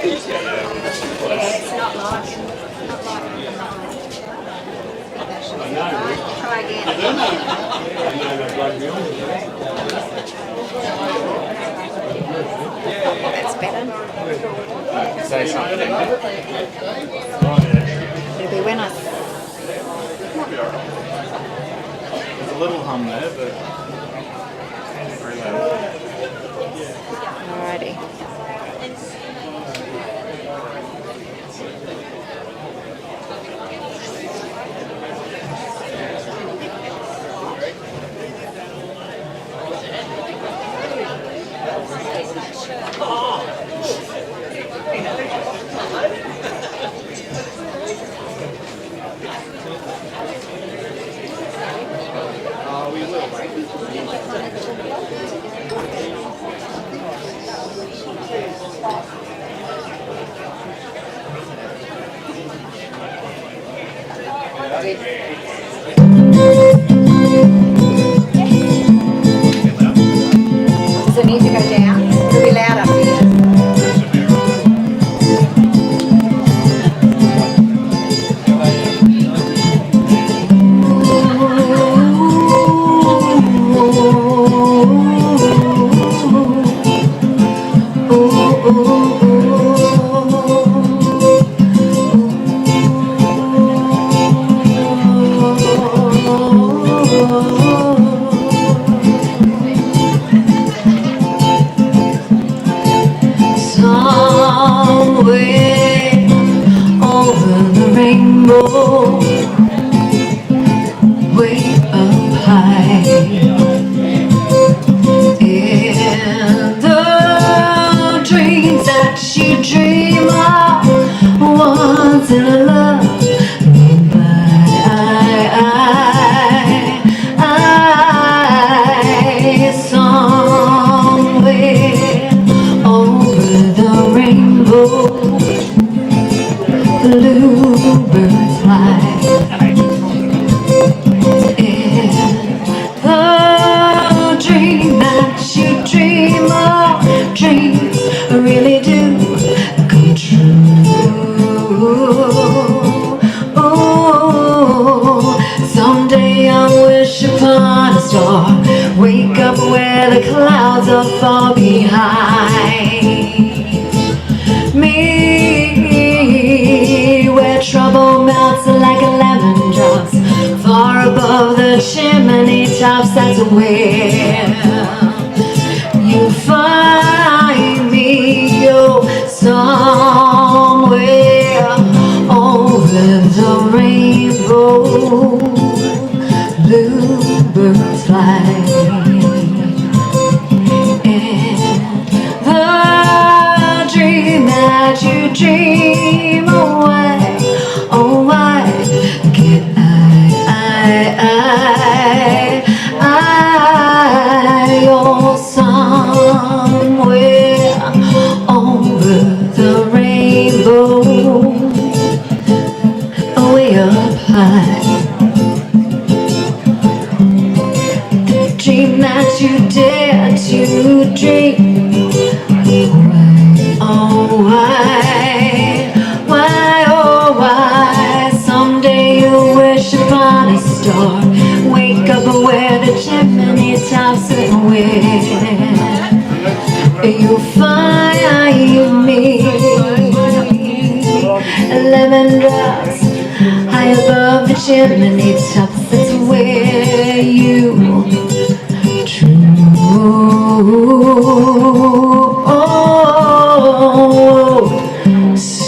it's not like try again. That's better. Say something. It'll be when I... There's a little hum there, but very low. Alrighty. Does it need to go down? It'll be loud up here. Somewhere over the rainbow, way up high, in the dreams that you dream of, once in a love, somewhere over the rainbow, bluebirds fly. In the dream that you dream of, dreams really do come true. Oh, someday I'll wish upon a star, wake up where the clouds are far behind me, where trouble melts like lemon drops, far above the chimney tops. That's where you find me, oh, somewhere over the rainbow, bluebirds fly. That you dream away, oh why can't oh, somewhere over the rainbow, way up high, the dream that you dare to dream. Oh why, someday you'll wish upon a star, wake up where the chimney tops, and where you'll find me, lemon drops high above the chimney tops. That's where you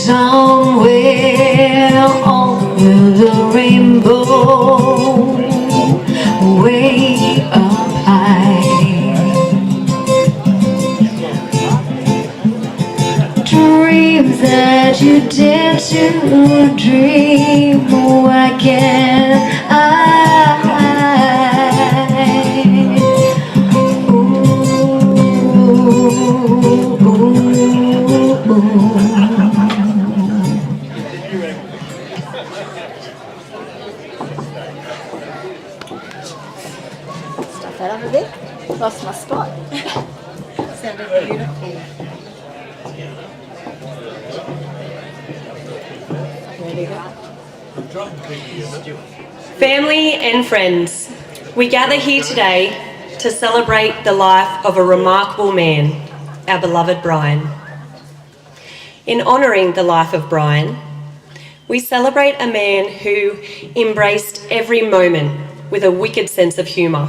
somewhere over the rainbow, way up high, dreams that you dare to dream. Why can't Stuff that up a bit. Lost my spot. Sounded beautiful. Family and friends, we gather here today to celebrate the life of a remarkable man, our beloved Brian. In honouring the life of Brian, we celebrate a man who embraced every moment with a wicked sense of humour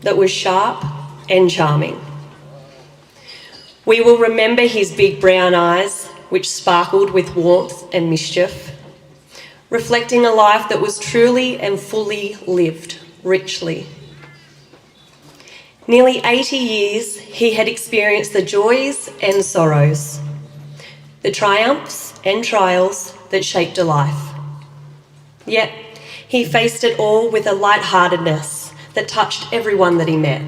that was sharp and charming. We will remember his big brown eyes, which sparkled with warmth and mischief, reflecting a life that was truly and fully lived richly. Nearly 80 years, he had experienced the joys and sorrows, the triumphs and trials that shaped a life. Yet, he faced it all with a lightheartedness that touched everyone that he met.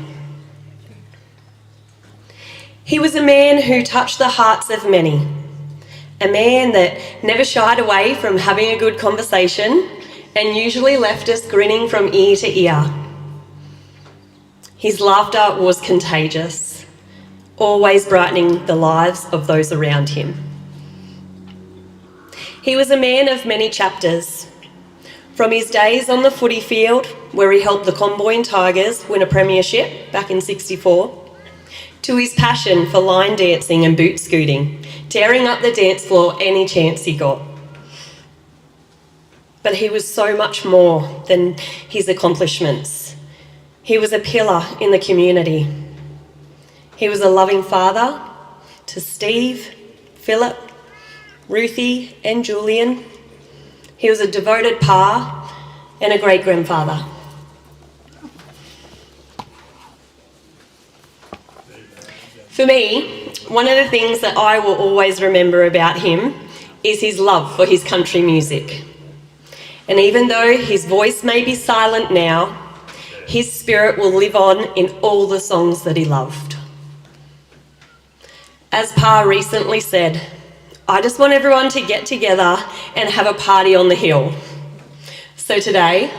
He was a man who touched the hearts of many, a man that never shied away from having a good conversation and usually left us grinning from ear to ear. His laughter was contagious, always brightening the lives of those around him. He was a man of many chapters, from his days on the footy field, where he helped the Comboyne Tigers win a premiership back in '64, to his passion for line dancing and boot scooting, tearing up the dance floor any chance he got. But he was so much more than his accomplishments. He was a pillar in the community. He was a loving father to Steve, Philip, Ruthie and Julian. He was a devoted pa and a great-grandfather. For me, one of the things that I will always remember about him is his love for his country music. And even though his voice may be silent now, his spirit will live on in all the songs that he loved. As Pa recently said, I just want everyone to get together and have a party on the hill. So today,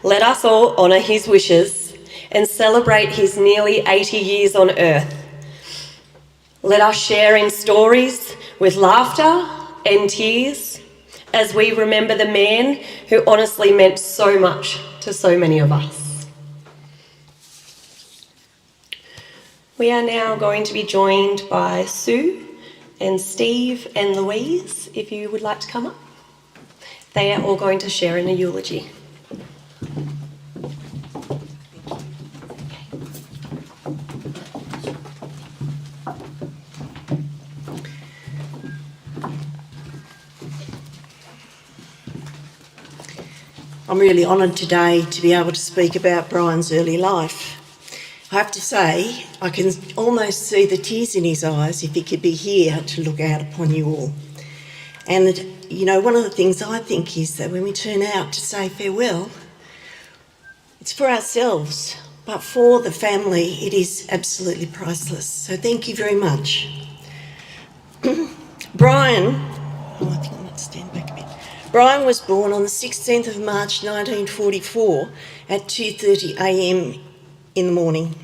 let us all honour his wishes and celebrate his nearly 80 years on earth. Let us share in stories with laughter and tears as we remember the man who honestly meant so much to so many of us. We are now going to be joined by Sue and Steve and Louise, if you would like to come up. They are all going to share in a eulogy. I'm really honoured today to be able to speak about Brian's early life. I have to say, I can almost see the tears in his eyes if he could be here to look out upon you all. And, you know, one of the things I think is that when we turn out to say farewell, it's for ourselves, but for the family, it is absolutely priceless. So thank you very much. Brian, I think I might stand back a bit. Brian was born on the 16th of March 1944 at 2:30am in the morning,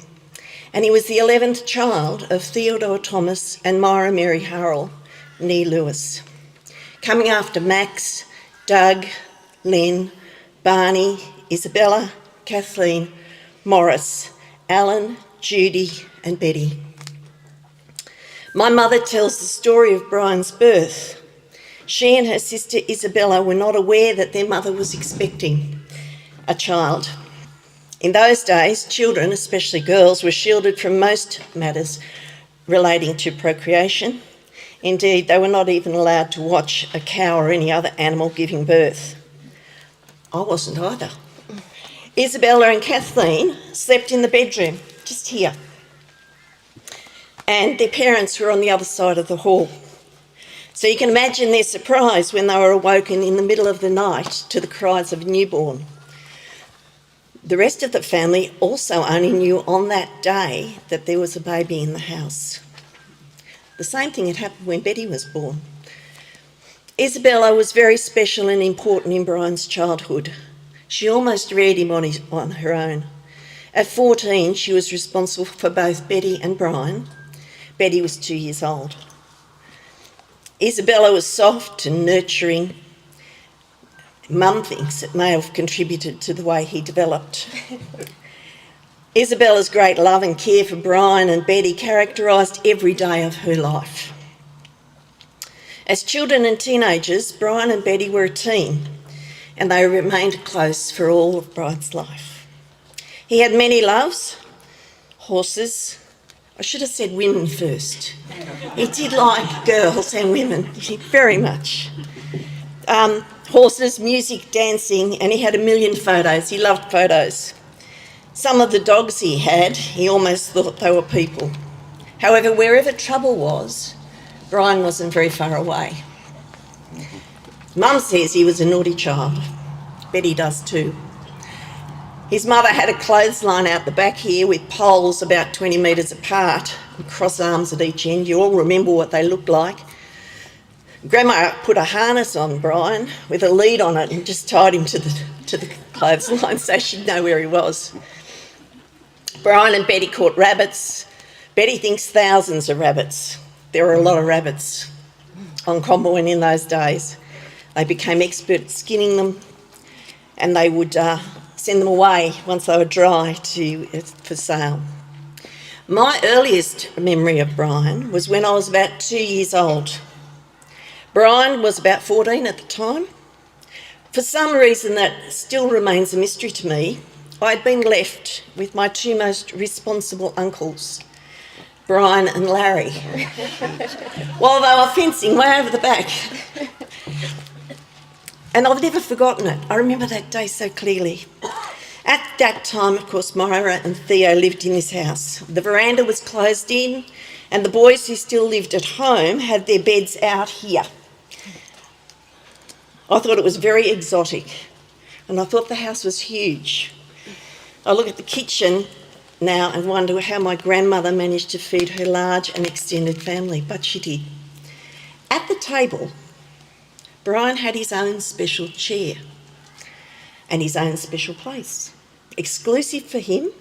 and he was the 11th child of Theodore Thomas and Myra Mary Hurrell, née Lewis, coming after Max, Doug, Len, Barney, Isabella, Kathleen, Morris, Alan, Judy and Betty. My mother tells the story of Brian's birth. She and her sister Isabella were not aware that their mother was expecting a child. In those days, children, especially girls, were shielded from most matters relating to procreation. Indeed, they were not even allowed to watch a cow or any other animal giving birth. I wasn't either. Isabella and Kathleen slept in the bedroom, just here, and their parents were on the other side of the hall. So you can imagine their surprise when they were awoken in the middle of the night to the cries of a newborn. The rest of the family also only knew on that day that there was a baby in the house. The same thing had happened when Betty was born. Isabella was very special and important in Brian's childhood. She almost reared him on her own. At 14, she was responsible for both Betty and Brian. Betty was 2 years old. Isabella was soft and nurturing, Mum thinks it may have contributed to the way he developed. Isabella's great love and care for Brian and Betty characterised every day of her life. As children and teenagers, Brian and Betty were a team, and they remained close for all of Brian's life. He had many loves, horses. I should have said women first. He did like girls and women very much. Horses, music, dancing, and he had a million photos. He loved photos. Some of the dogs he had, he almost thought they were people. However, wherever trouble was, Brian wasn't very far away. Mum says he was a naughty child. Betty does too. His mother had a clothesline out the back here with poles about 20 metres apart, cross arms at each end. You all remember what they looked like. Grandma put a harness on Brian with a lead on it and just tied him to the clothesline so she'd know where he was. Brian and Betty caught rabbits. Betty thinks thousands of rabbits. There were a lot of rabbits on Comboyne in those days. They became expert at skinning them, and they would send them away once they were dry for sale. My earliest memory of Brian was when I was about 2 years old. Brian was about 14 at the time. For some reason that still remains a mystery to me, I'd been left with my two most responsible uncles, Brian and Larry, while they were fencing way over the back. And I've never forgotten it. I remember that day so clearly. At that time, of course, Myra and Theo lived in this house. The veranda was closed in, and the boys who still lived at home had their beds out here. I thought it was very exotic, and I thought the house was huge. I look at the kitchen now and wonder how my grandmother managed to feed her large and extended family, but she did. At the table, Brian had his own special chair and his own special place, exclusive for him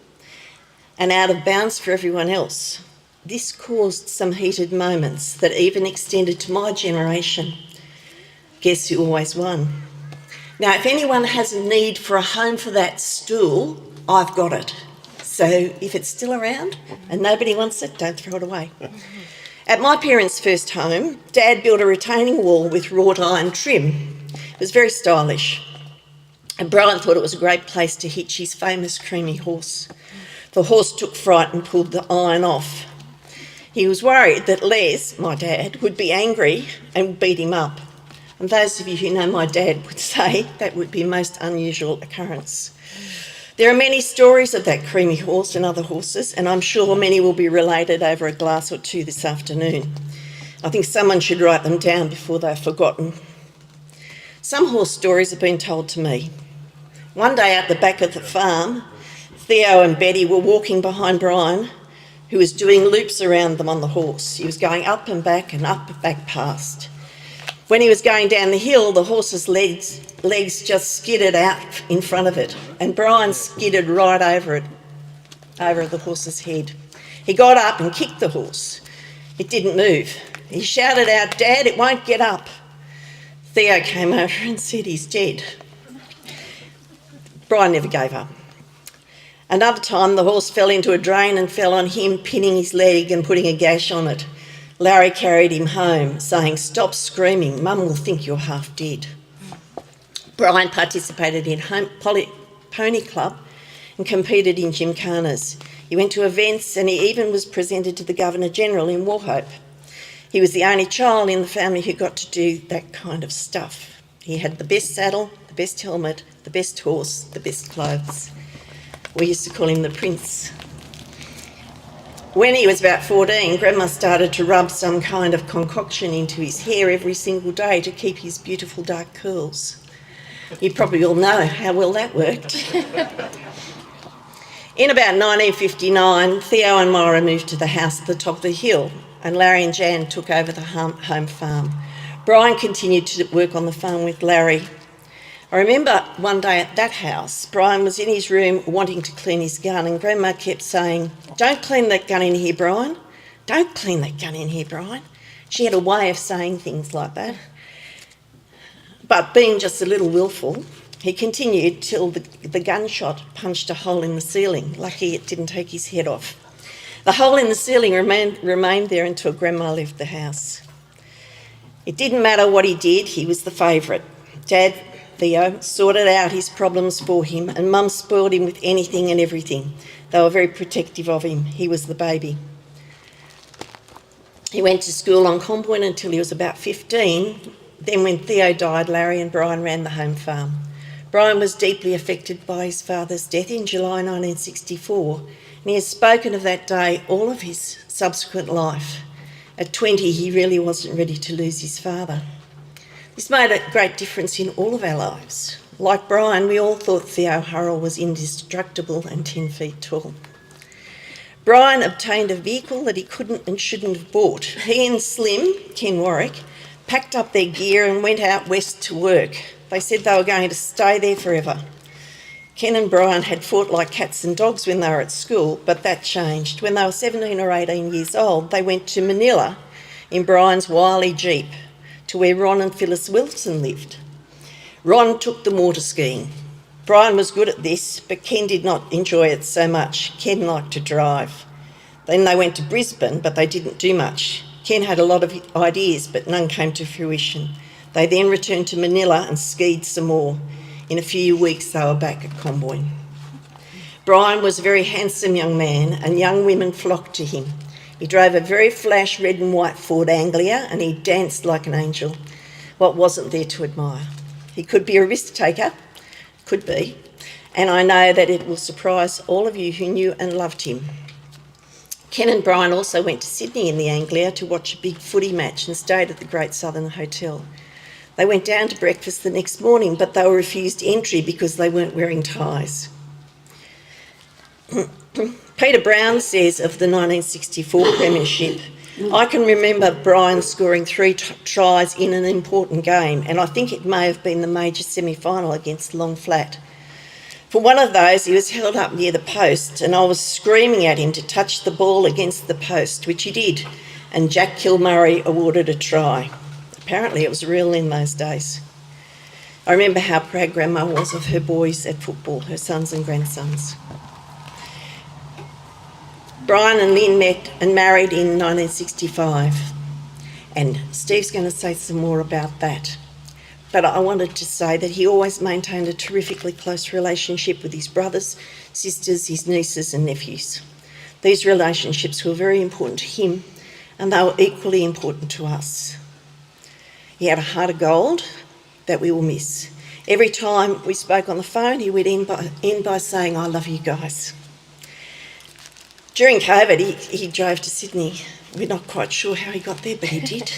and out of bounds for everyone else. This caused some heated moments that even extended to my generation. Guess who always won? Now, if anyone has a need for a home for that stool, I've got it. So if it's still around and nobody wants it, don't throw it away. At my parents' first home, Dad built a retaining wall with wrought iron trim. It was very stylish. And Brian thought it was a great place to hitch his famous creamy horse. The horse took fright and pulled the iron off. He was worried that Les, my dad, would be angry and would beat him up. And those of you who know my dad would say that would be a most unusual occurrence. There are many stories of that creamy horse and other horses, and I'm sure many will be related over a glass or two this afternoon. I think someone should write them down before they're forgotten. Some horse stories have been told to me. One day out the back of the farm, Theo and Betty were walking behind Brian, who was doing loops around them on the horse. He was going up and back past. When he was going down the hill, the horse's legs just skidded out in front of it, and Brian skidded right over the horse's head. He got up and kicked the horse. It didn't move. He shouted out, "Dad, it won't get up." Theo came over and said, "He's dead." Brian never gave up. Another time, the horse fell into a drain and fell on him, pinning his leg and putting a gash on it. Larry carried him home, saying, "Stop screaming, Mum will think you're half dead." Brian participated in Pony Club and competed in gymkhanas. He went to events and he even was presented to the Governor-General in Wauchope. He was the only child in the family who got to do that kind of stuff. He had the best saddle, the best helmet, the best horse, the best clothes. We used to call him the Prince. When he was about 14, Grandma started to rub some kind of concoction into his hair every single day to keep his beautiful dark curls. You probably all know how well that worked. In about 1959, Theo and Myra moved to the house at the top of the hill, and Larry and Jan took over the home farm. Brian continued to work on the farm with Larry. I remember one day at that house, Brian was in his room wanting to clean his gun, and Grandma kept saying, "Don't clean that gun in here, Brian. Don't clean that gun in here, Brian." She had a way of saying things like that. But being just a little willful, he continued till the gunshot punched a hole in the ceiling. Lucky it didn't take his head off. The hole in the ceiling remained there until Grandma left the house. It didn't matter what he did, he was the favourite. Dad, Theo, sorted out his problems for him, and Mum spoiled him with anything and everything. They were very protective of him. He was the baby. He went to school on Comboyne until he was about 15. Then when Theo died, Larry and Brian ran the home farm. Brian was deeply affected by his father's death in July 1964, and he has spoken of that day all of his subsequent life. At 20, he really wasn't ready to lose his father. This made a great difference in all of our lives. Like Brian, we all thought Theo Hurrell was indestructible and 10 feet tall. Brian obtained a vehicle that he couldn't and shouldn't have bought. He and Slim, Ken Warwick, packed up their gear and went out west to work. They said they were going to stay there forever. Ken and Brian had fought like cats and dogs when they were at school, but that changed. When they were 17 or 18 years old, they went to Manila in Brian's wily Jeep to where Ron and Phyllis Wilson lived. Ron took them water skiing. Brian was good at this, but Ken did not enjoy it so much. Ken liked to drive. Then they went to Brisbane, but they didn't do much. Ken had a lot of ideas, but none came to fruition. They then returned to Manila and skied some more. In a few weeks, they were back at Comboyne. Brian was a very handsome young man, and young women flocked to him. He drove a very flash red and white Ford Anglia, and he danced like an angel. What wasn't there to admire? He could be a risk taker, could be, and I know that it will surprise all of you who knew and loved him. Ken and Brian also went to Sydney in the Anglia to watch a big footy match and stayed at the Great Southern Hotel. They went down to breakfast the next morning, but they were refused entry because they weren't wearing ties. Peter Brown says of the 1964 Premiership, I can remember Brian scoring 3 tries in an important game, and I think it may have been the major semi-final against Long Flat. For one of those, he was held up near the post, and I was screaming at him to touch the ball against the post, which he did, and Jack Kilmurray awarded a try. Apparently it was real in those days. I remember how proud Grandma was of her boys at football, her sons and grandsons. Brian and Lynn met and married in 1965, and Steve's going to say some more about that. But I wanted to say that he always maintained a terrifically close relationship with his brothers, sisters, his nieces and nephews. These relationships were very important to him, and they were equally important to us. He had a heart of gold that we will miss. Every time we spoke on the phone, he would end by saying, I love you guys. During COVID, he drove to Sydney. We're not quite sure how he got there, but he did.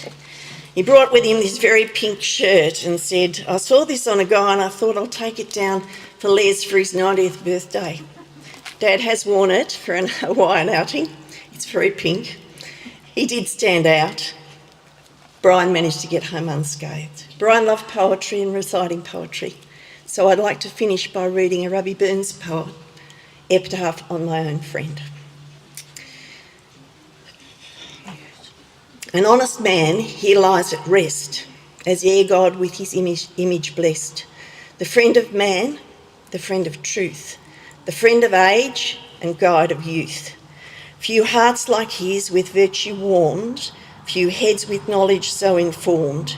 He brought with him this very pink shirt and said, I saw this on a guy and I thought I'll take it down for Les for his 90th birthday. Dad has worn it for an Hawaiian outing. It's very pink. He did stand out. Brian managed to get home unscathed. Brian loved poetry and reciting poetry. So I'd like to finish by reading a Robbie Burns poem, Epitaph on My Own Friend. An honest man, he lies at rest, as air God with his image blessed. The friend of man, the friend of truth, the friend of age and guide of youth. Few hearts like his with virtue warmed, few heads with knowledge so informed.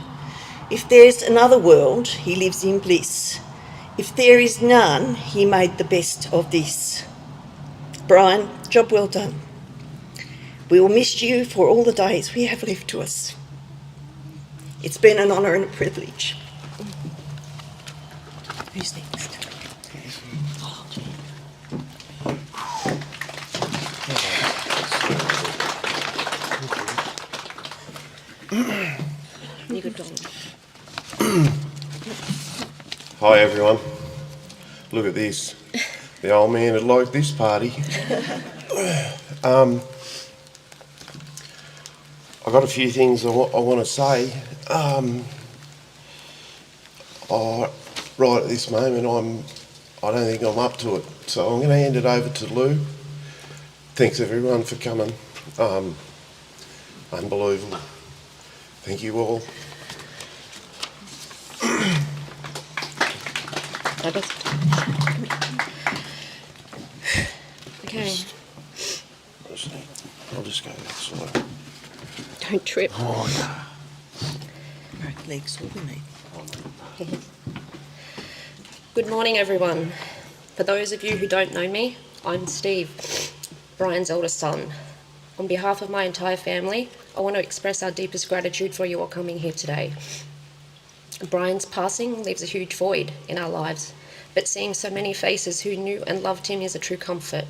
If there's another world, he lives in bliss. If there is none, he made the best of this. Brian, job well done. We will miss you for all the days we have left to us. It's been an honour and a privilege. Who's next? Hi everyone. Look at this. The old man had liked this party. I've got a few things I want to say. Right at this moment, I don't think I'm up to it. So I'm going to hand it over to Lou. Thanks everyone for coming. Unbelievable. Thank you all. Okay, I'll just go that side. don't trip. Both legs will be neat. Good morning, everyone. For those of you who don't know me, I'm Steve, Brian's eldest son. On behalf of my entire family, I want to express our deepest gratitude for you all coming here today. Brian's passing leaves a huge void in our lives, but seeing so many faces who knew and loved him is a true comfort.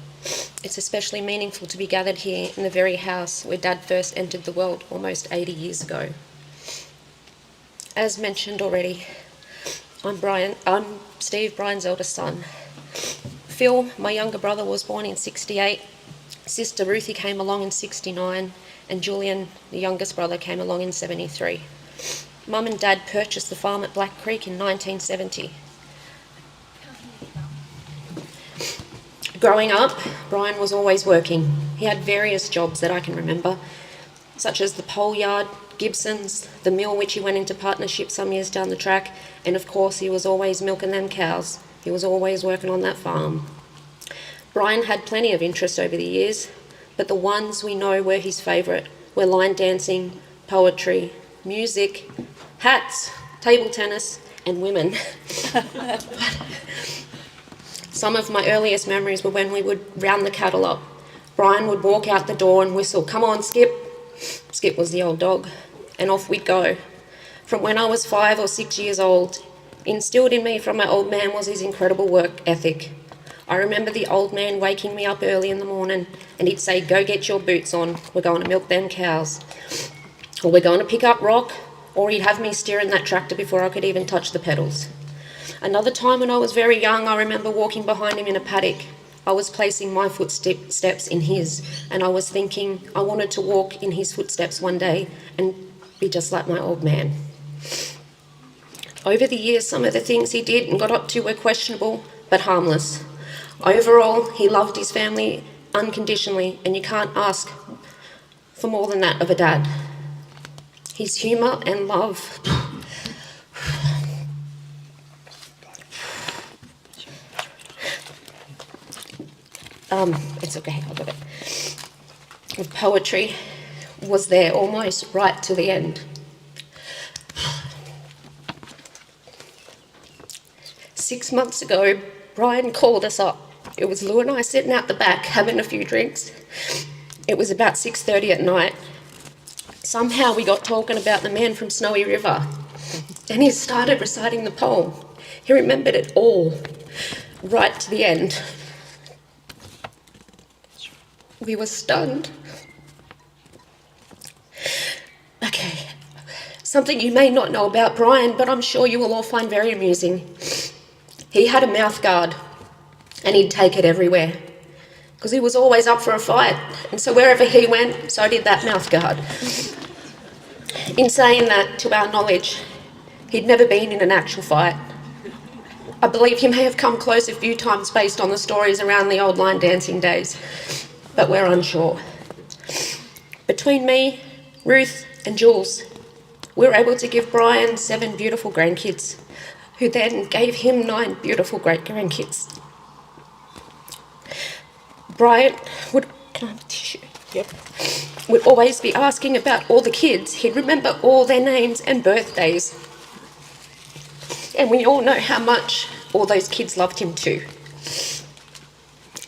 It's especially meaningful to be gathered here in the very house where Dad first entered the world almost 80 years ago. As mentioned already, I'm Steve, Brian's eldest son. Phil, my younger brother, was born in 68. Sister Ruthie came along in 69, and Julian, the youngest brother, came along in 73. Mum and Dad purchased the farm at Black Creek in 1970. Growing up, Brian was always working. He had various jobs that I can remember, such as the pole yard, Gibson's, the mill which he went into partnership some years down the track, and of course he was always milking them cows. He was always working on that farm. Brian had plenty of interests over the years, but the ones we know were his favourite were line dancing, poetry, music, hats, table tennis, and women. Some of my earliest memories were when we would round the cattle up. Brian would walk out the door and whistle, "Come on, Skip." Skip was the old dog, and off we'd go. From when I was 5 or 6 years old, instilled in me from my old man was his incredible work ethic. I remember the old man waking me up early in the morning and he'd say, "Go get your boots on, we're going to milk them cows." Or "We're going to pick up rock," or he'd have me steering that tractor before I could even touch the pedals. Another time when I was very young, I remember walking behind him in a paddock. I was placing my footsteps in his, and I was thinking I wanted to walk in his footsteps one day and be just like my old man. Over the years, some of the things he did and got up to were questionable, but harmless. Overall, he loved his family unconditionally, and you can't ask for more than that of a dad. His humour and love. It's okay, I'll do it. The poetry was there almost right to the end. 6 months ago, Brian called us up. It was Lou and I sitting out the back having a few drinks. It was about 6:30 at night. Somehow we got talking about the man from Snowy River, and he started reciting the poem. He remembered it all, right to the end. We were stunned. Okay, something you may not know about Brian, but I'm sure you will all find very amusing. He had a mouth guard, and he'd take it everywhere, because he was always up for a fight, and so wherever he went, so did that mouth guard. In saying that, to our knowledge, he'd never been in an actual fight. I believe he may have come close a few times based on the stories around the old line dancing days, but we're unsure. Between me, Ruth and Jules, we were able to give Brian 7 beautiful grandkids, who then gave him 9 beautiful great-grandkids. Brian would, can I have a tissue? Yep. Would always be asking about all the kids. He'd remember all their names and birthdays. And we all know how much all those kids loved him too.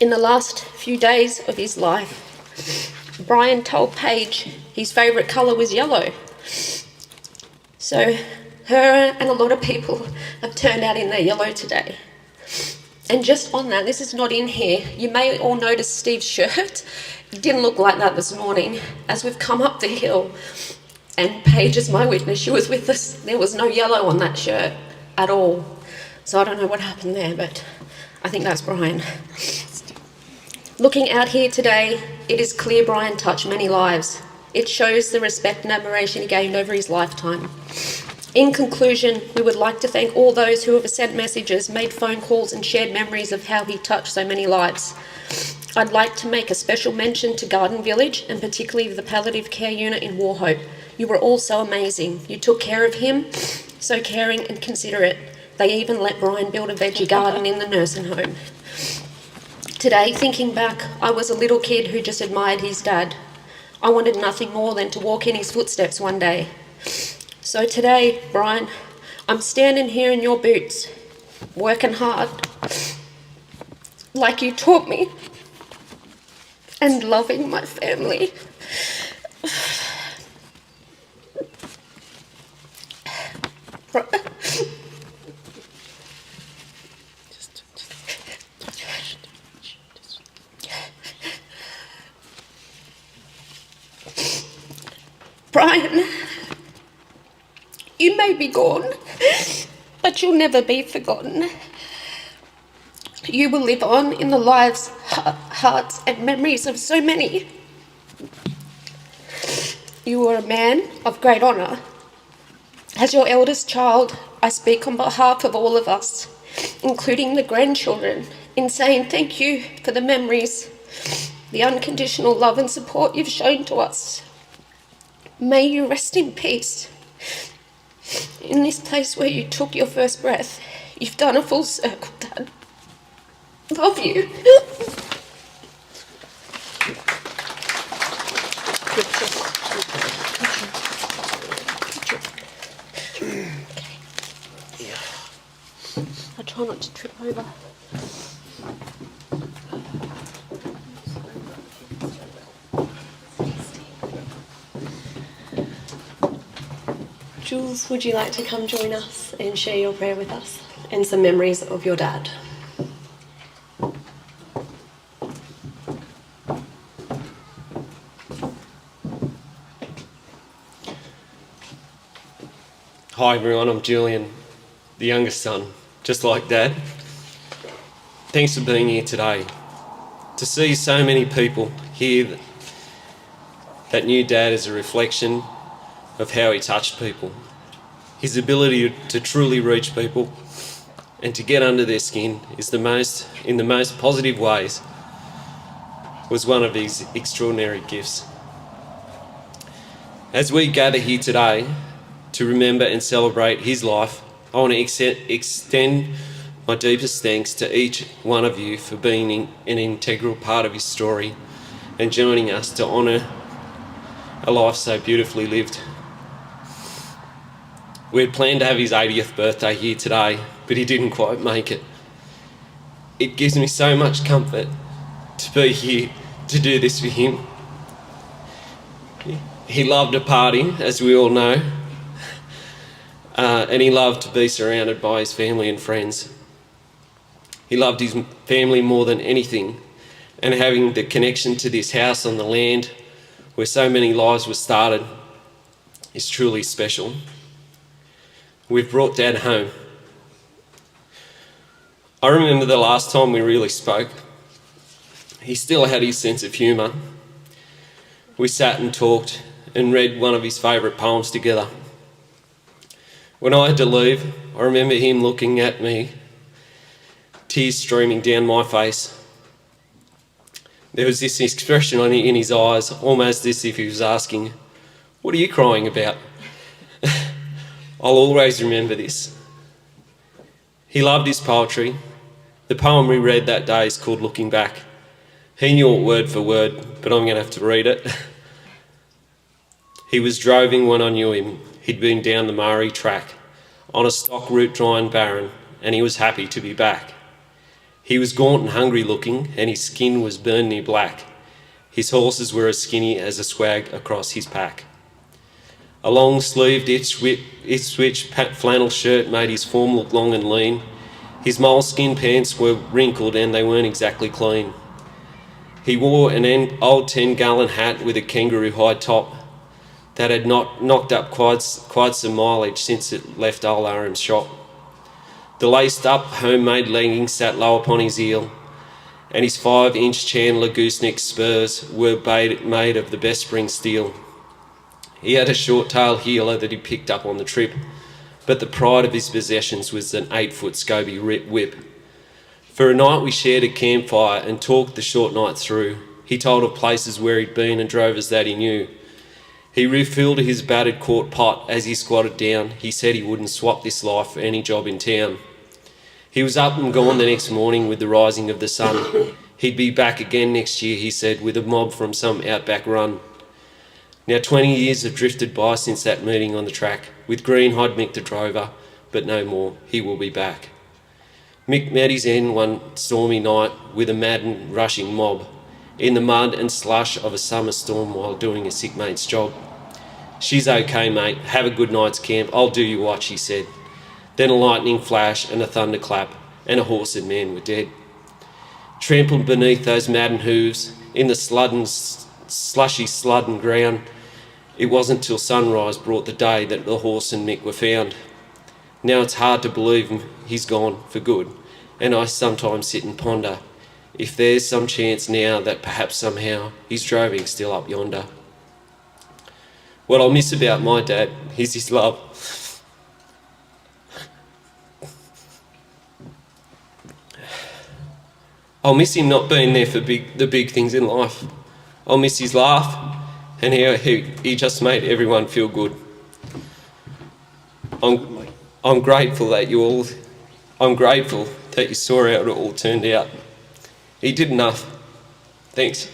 In the last few days of his life, Brian told Paige his favourite colour was yellow. So her and a lot of people have turned out in their yellow today. And just on that, this is not in here, you may all notice Steve's shirt. It didn't look like that this morning. As we've come up the hill, and Paige is my witness, she was with us, there was no yellow on that shirt at all. So I don't know what happened there, but I think that's Brian. Looking out here today, it is clear Brian touched many lives. It shows the respect and admiration he gained over his lifetime. In conclusion, we would like to thank all those who have sent messages, made phone calls and shared memories of how he touched so many lives. I'd like to make a special mention to Garden Village and particularly the palliative care unit in Warhope. You were all so amazing. You took care of him, so caring and considerate. They even let Brian build a veggie garden in the nursing home. Today, thinking back, I was a little kid who just admired his dad. I wanted nothing more than to walk in his footsteps one day. So today, Brian, I'm standing here in your boots, working hard, like you taught me, and loving my family. Brian, you may be gone, but you'll never be forgotten. You will live on in the lives, hearts and memories of so many. You were a man of great honour. As your eldest child, I speak on behalf of all of us, including the grandchildren, in saying thank you for the memories, the unconditional love and support you've shown to us. May you rest in peace. In this place where you took your first breath, you've done a full circle, Dad. Love you. I try not to trip over. Jules, would you like to come join us and share your prayer with us and some memories of your dad? Hi everyone, I'm Julian, the youngest son, just like Dad. Thanks for being here today. To see so many people here that knew Dad as a reflection of how he touched people. His ability to truly reach people and to get under their skin in the most positive ways was one of his extraordinary gifts. As we gather here today to remember and celebrate his life, I want to extend my deepest thanks to each one of you for being an integral part of his story and joining us to honour a life so beautifully lived. We had planned to have his 80th birthday here today, but he didn't quite make it. It gives me so much comfort to be here to do this for him. He loved a party, as we all know, and he loved to be surrounded by his family and friends. He loved his family more than anything, and having the connection to this house on the land where so many lives were started is truly special. We've brought Dad home. I remember the last time we really spoke. He still had his sense of humour. We sat and talked and read one of his favourite poems together. When I had to leave, I remember him looking at me, tears streaming down my face. There was this expression in his eyes, almost as if he was asking, "What are you crying about?" I'll always remember this. He loved his poetry. The poem we read that day is called Looking Back. He knew it word for word, but I'm going to have to read it. He was droving when I knew him. He'd been down the Murray track, on a stock route dry and barren, and he was happy to be back. He was gaunt and hungry looking, and his skin was burny black. His horses were as skinny as a swag across his pack. A long-sleeved, itch-switch flannel shirt made his form look long and lean. His moleskin pants were wrinkled and they weren't exactly clean. He wore an old 10-gallon hat with a kangaroo hide top that had not knocked up quite some mileage since it left old Aram's shop. The laced-up homemade leggings sat low upon his heel, and his 5-inch Chandler gooseneck spurs were made of the best spring steel. He had a short-tailed heeler that he picked up on the trip, but the pride of his possessions was an 8-foot Scoby whip. For a night we shared a campfire and talked the short night through. He told of places where he'd been and drovers that he knew. He refilled his battered quart pot as he squatted down. He said he wouldn't swap this life for any job in town. He was up and gone the next morning with the rising of the sun. He'd be back again next year, he said, with a mob from some outback run. Now 20 years have drifted by since that meeting on the track, with green-eyed Mick the drover, but no more. He will be back. Mick met his end one stormy night with a mad and rushing mob, in the mud and slush of a summer storm while doing a sick mate's job. "She's okay, mate. Have a good night's camp. I'll do you watch," he said. Then a lightning flash and a thunderclap, and a horse and man were dead. Trampled beneath those maddened hooves, in the slushy sludden ground, it wasn't till sunrise brought the day that the horse and Mick were found. Now it's hard to believe he's gone for good, and I sometimes sit and ponder if there's some chance now that perhaps somehow he's droving still up yonder. What I'll miss about my dad is his love. I'll miss him not being there for the big things in life. I'll miss his laugh and how he just made everyone feel good. I'm grateful that you saw how it all turned out. He did enough. Thanks.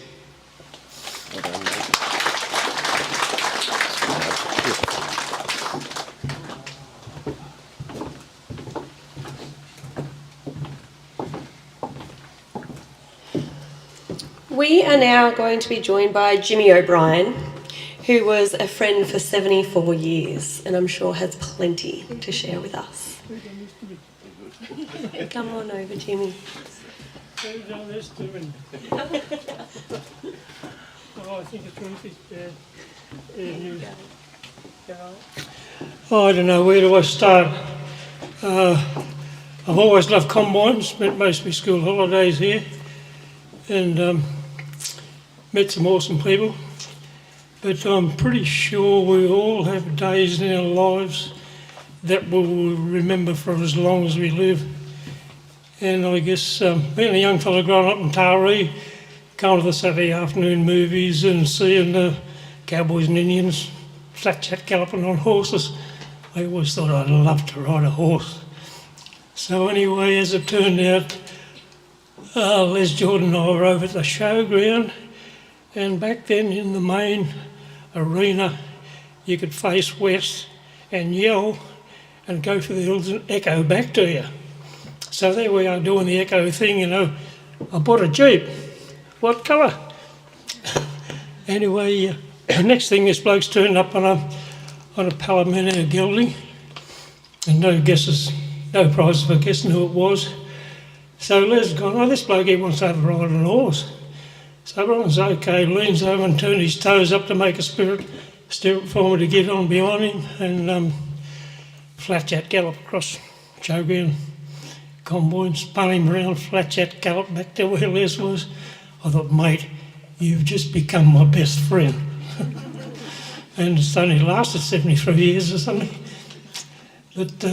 We are now going to be joined by Jimmy O'Brien, who was a friend for 74 years and I'm sure has plenty to share with us. Come on over, Jimmy. Who's done this to me? Oh, I think the truth is bad. Oh, I don't know, where do I start? I've always loved combines, spent most of my school holidays here, and met some awesome people. But I'm pretty sure we all have days in our lives that we'll remember for as long as we live. And I guess being a young fella growing up in Taree, going to the Saturday afternoon movies and seeing the cowboys and Indians flat chat galloping on horses, I always thought I'd love to ride a horse. So anyway, as it turned out, Les Jordan and I were over at the showground, and back then in the main arena you could face west and yell and go for the hills and echo back to you. So there we are doing the echo thing, you know. I bought a Jeep. What colour? Anyway, next thing this bloke's turned up on a Palomino gelding, and no prizes for guessing who it was. So Les gone, oh, this bloke, he wants to have a ride on a horse. So everyone's okay, leans over and turned his toes up to make a stirrup for me to get on behind him, and flat chat gallop across showground. Combine, spun him around, flat chat gallop back to where Les was. I thought, mate, you've just become my best friend. And it's only lasted 73 years or something. But,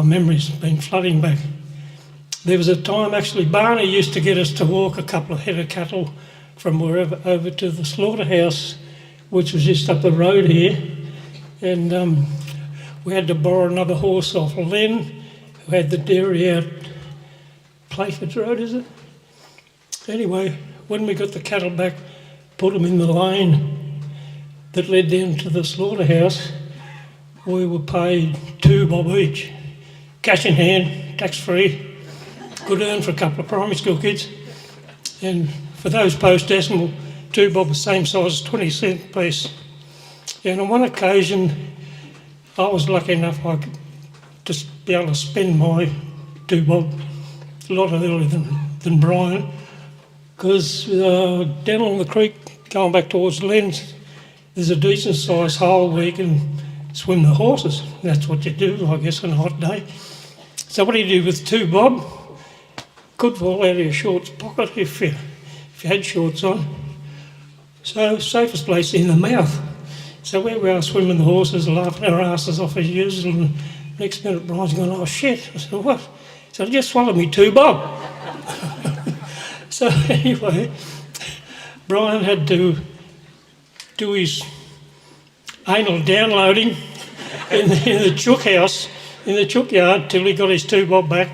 memories have been flooding back. There was a time, actually, Barney used to get us to walk a couple of head of cattle from wherever over to the slaughterhouse, which was just up the road here. And we had to borrow another horse off Len, who had the dairy out Playford Road, is it? Anyway, when we got the cattle back, put them in the lane that led down to the slaughterhouse, we were paid $2 bob each, cash in hand, tax-free. Good earn for a couple of primary school kids. And for those post-decimal, $2 bob the same size as 20-cent piece. And on one occasion, I was lucky enough I could just be able to spend my $2 bob a lot earlier than Brian, because down along the creek, going back towards Len's, there's a decent sized hole where you can swim the horses. That's what you do, I guess, on a hot day. So what do you do with $2 bob? Could fall out of your shorts pocket if you had shorts on. So safest place in the mouth. So where we are swimming the horses, laughing our asses off as usual, and next minute Brian's going, oh shit. I said, what? So I just swallowed me $2 bob. So anyway, Brian had to do his anal downloading in the chook house, in the chook yard, till he got his 2 bob back.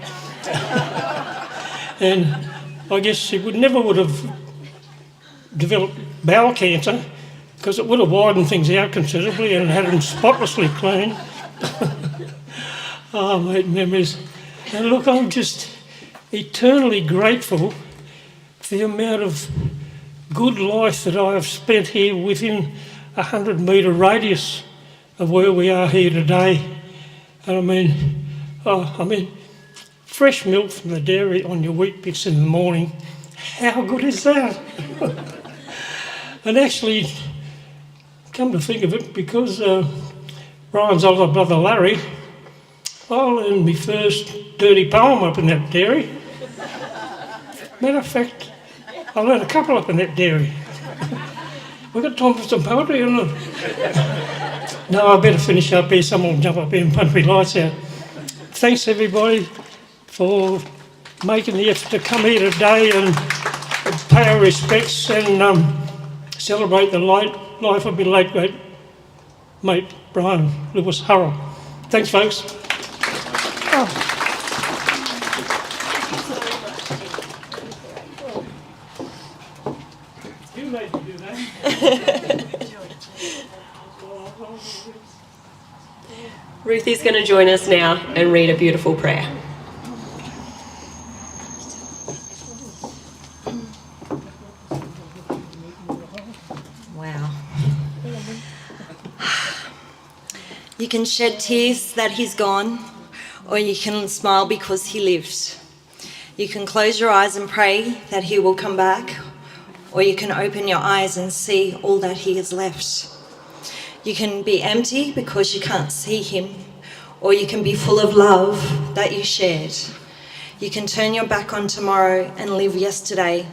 And I guess he never would have developed bowel cancer, because it would have widened things out considerably and had him spotlessly clean. Oh, mate, memories. And look, I'm just eternally grateful for the amount of good life that I have spent here within a 100-metre radius of where we are here today. And I mean, fresh milk from the dairy on your wheat bix in the morning, how good is that? And actually, come to think of it, because Brian's older brother Larry, I learned my first dirty poem up in that dairy. Matter of fact, I learned a couple up in that dairy. We've got time for some poetry, haven't we? No, I better finish up here. Someone will jump up here and punch me lights out. Thanks, everybody, for making the effort to come here today and pay our respects and celebrate the life of my late great mate, Brian Lewis Hurrell. Thanks, folks. You made me do that. Ruthie's going to join us now and read a beautiful prayer. Wow. You can shed tears that he's gone, or you can smile because he lived. You can close your eyes and pray that he will come back, or you can open your eyes and see all that he has left. You can be empty because you can't see him, or you can be full of love that you shared. You can turn your back on tomorrow and live yesterday,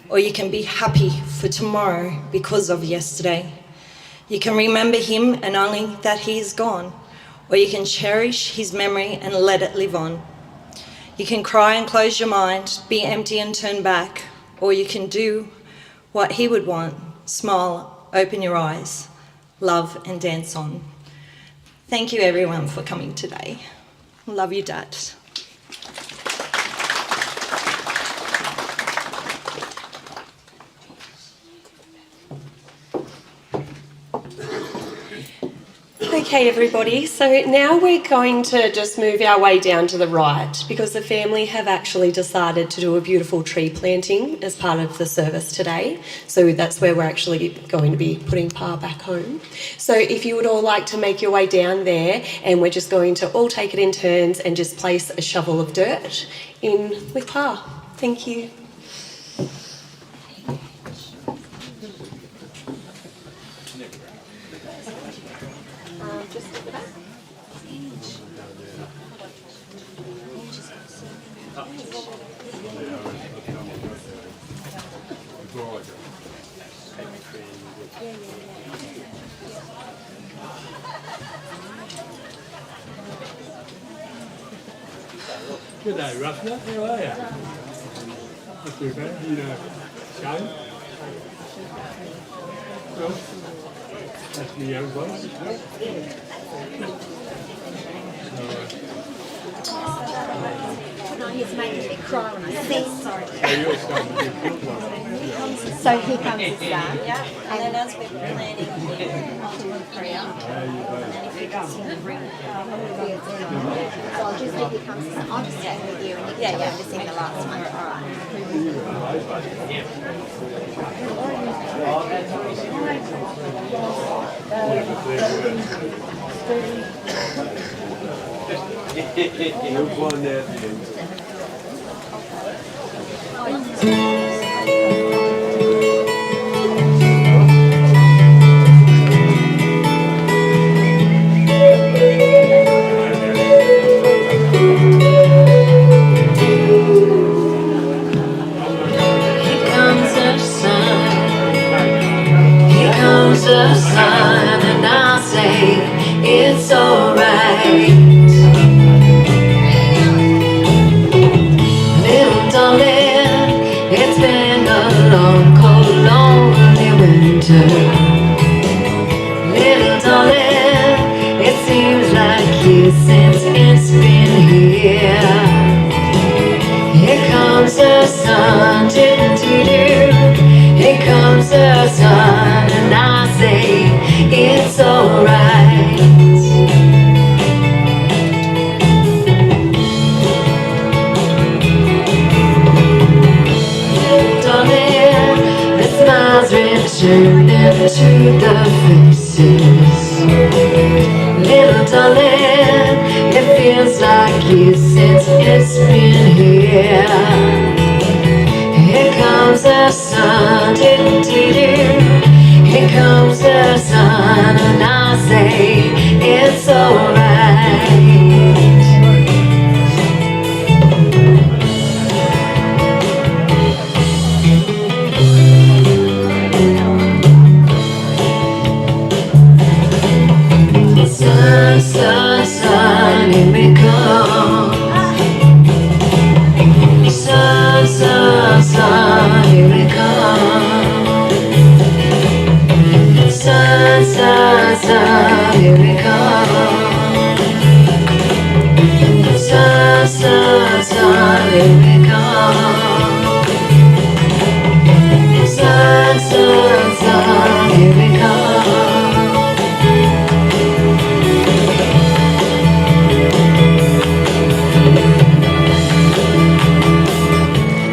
or you can be happy for tomorrow because of yesterday. You can remember him and only that he is gone, or you can cherish his memory and let it live on. You can cry and close your mind, be empty and turn back, or you can do what he would want, smile, open your eyes, love and dance on. Thank you everyone for coming today. Love you, Dad. Okay, everybody, so now we're going to just move our way down to the right because the family have actually decided to do a beautiful tree planting as part of the service today. So that's where we're actually going to be putting Pa back home. So if you would all like to make your way down there, and we're just going to all take it in turns and just place a shovel of dirt in with Pa. Thank you. Good day, Ruffner. How are you? Not too bad. You know, Shane? Well, that's the young boss. No, he's making me cry when I say sorry. So you're starting to get good one. So here comes his dad. Yeah, and then as we're planning here, I'll do a prayer. And then if you can sing the ring. So I'll just leave you comes his dad. I'll just stand with you and you can tell him to sing the last one. You'll find out the end. The sun, and I say it's alright. Little darling, it's been a long, cold, lonely winter. Little darling, darling, it feels like years since it's been here. Here comes the sun, here comes the sun, and I say it's alright. Sun, sun, sun, here we come. Sun, sun, sun, here we come. Sun, sun, sun, here we come. Sun, sun, sun, here we come. Sun, sun, sun, here we come.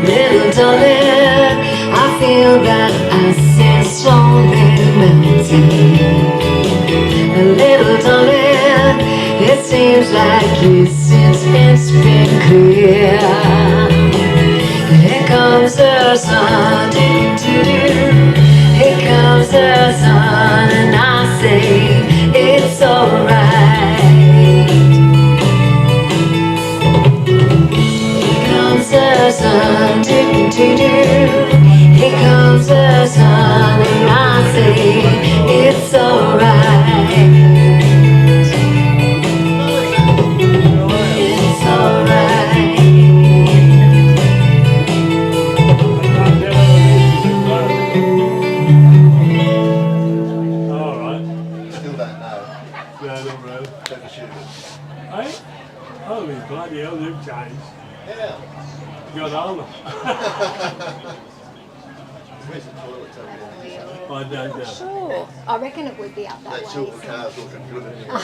Little darling, I feel that ice is slowly melting. Little darling, it seems like years since it's been clear. Here comes the sun, here comes the sun, and I say it's alright. Here comes the sun, here comes the sun, and I say it's alright. It's alright. All right. Still don't know. No, not really. Never shoot it. Hey? Holy bloody hell, you've changed. Yeah. You got older. Where's the toilet over there? I don't know. Sure. I reckon it would be up that That way. silver car's looking good anyway.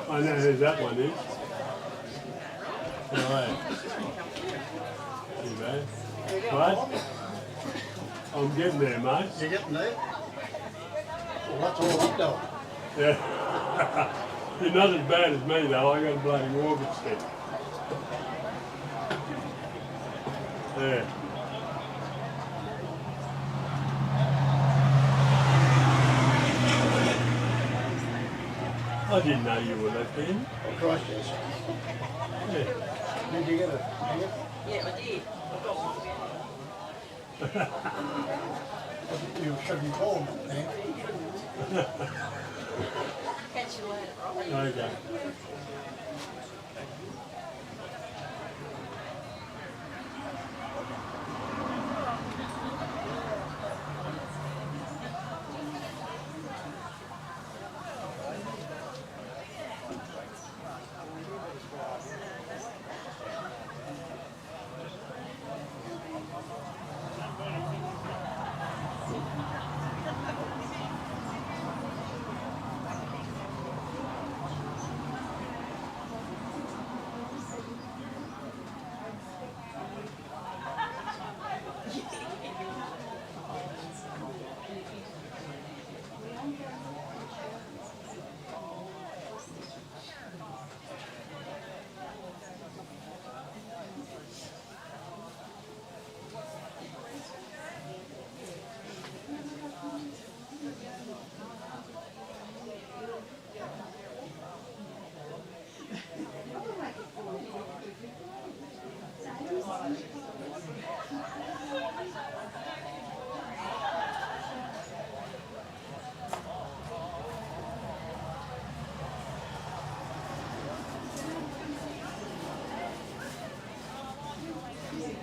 I know who that one is. All right. You know. What? I'm getting there, mate. You getting there? Well, that's all I've done. Yeah. You're not as bad as me though, I got a bloody walking stick. Yeah. I didn't know you were that thin. Oh, Christ, yes. Yeah. Did you get it? Yeah, I did. You shouldn't call me, man. Catch you later, Robert. Okay.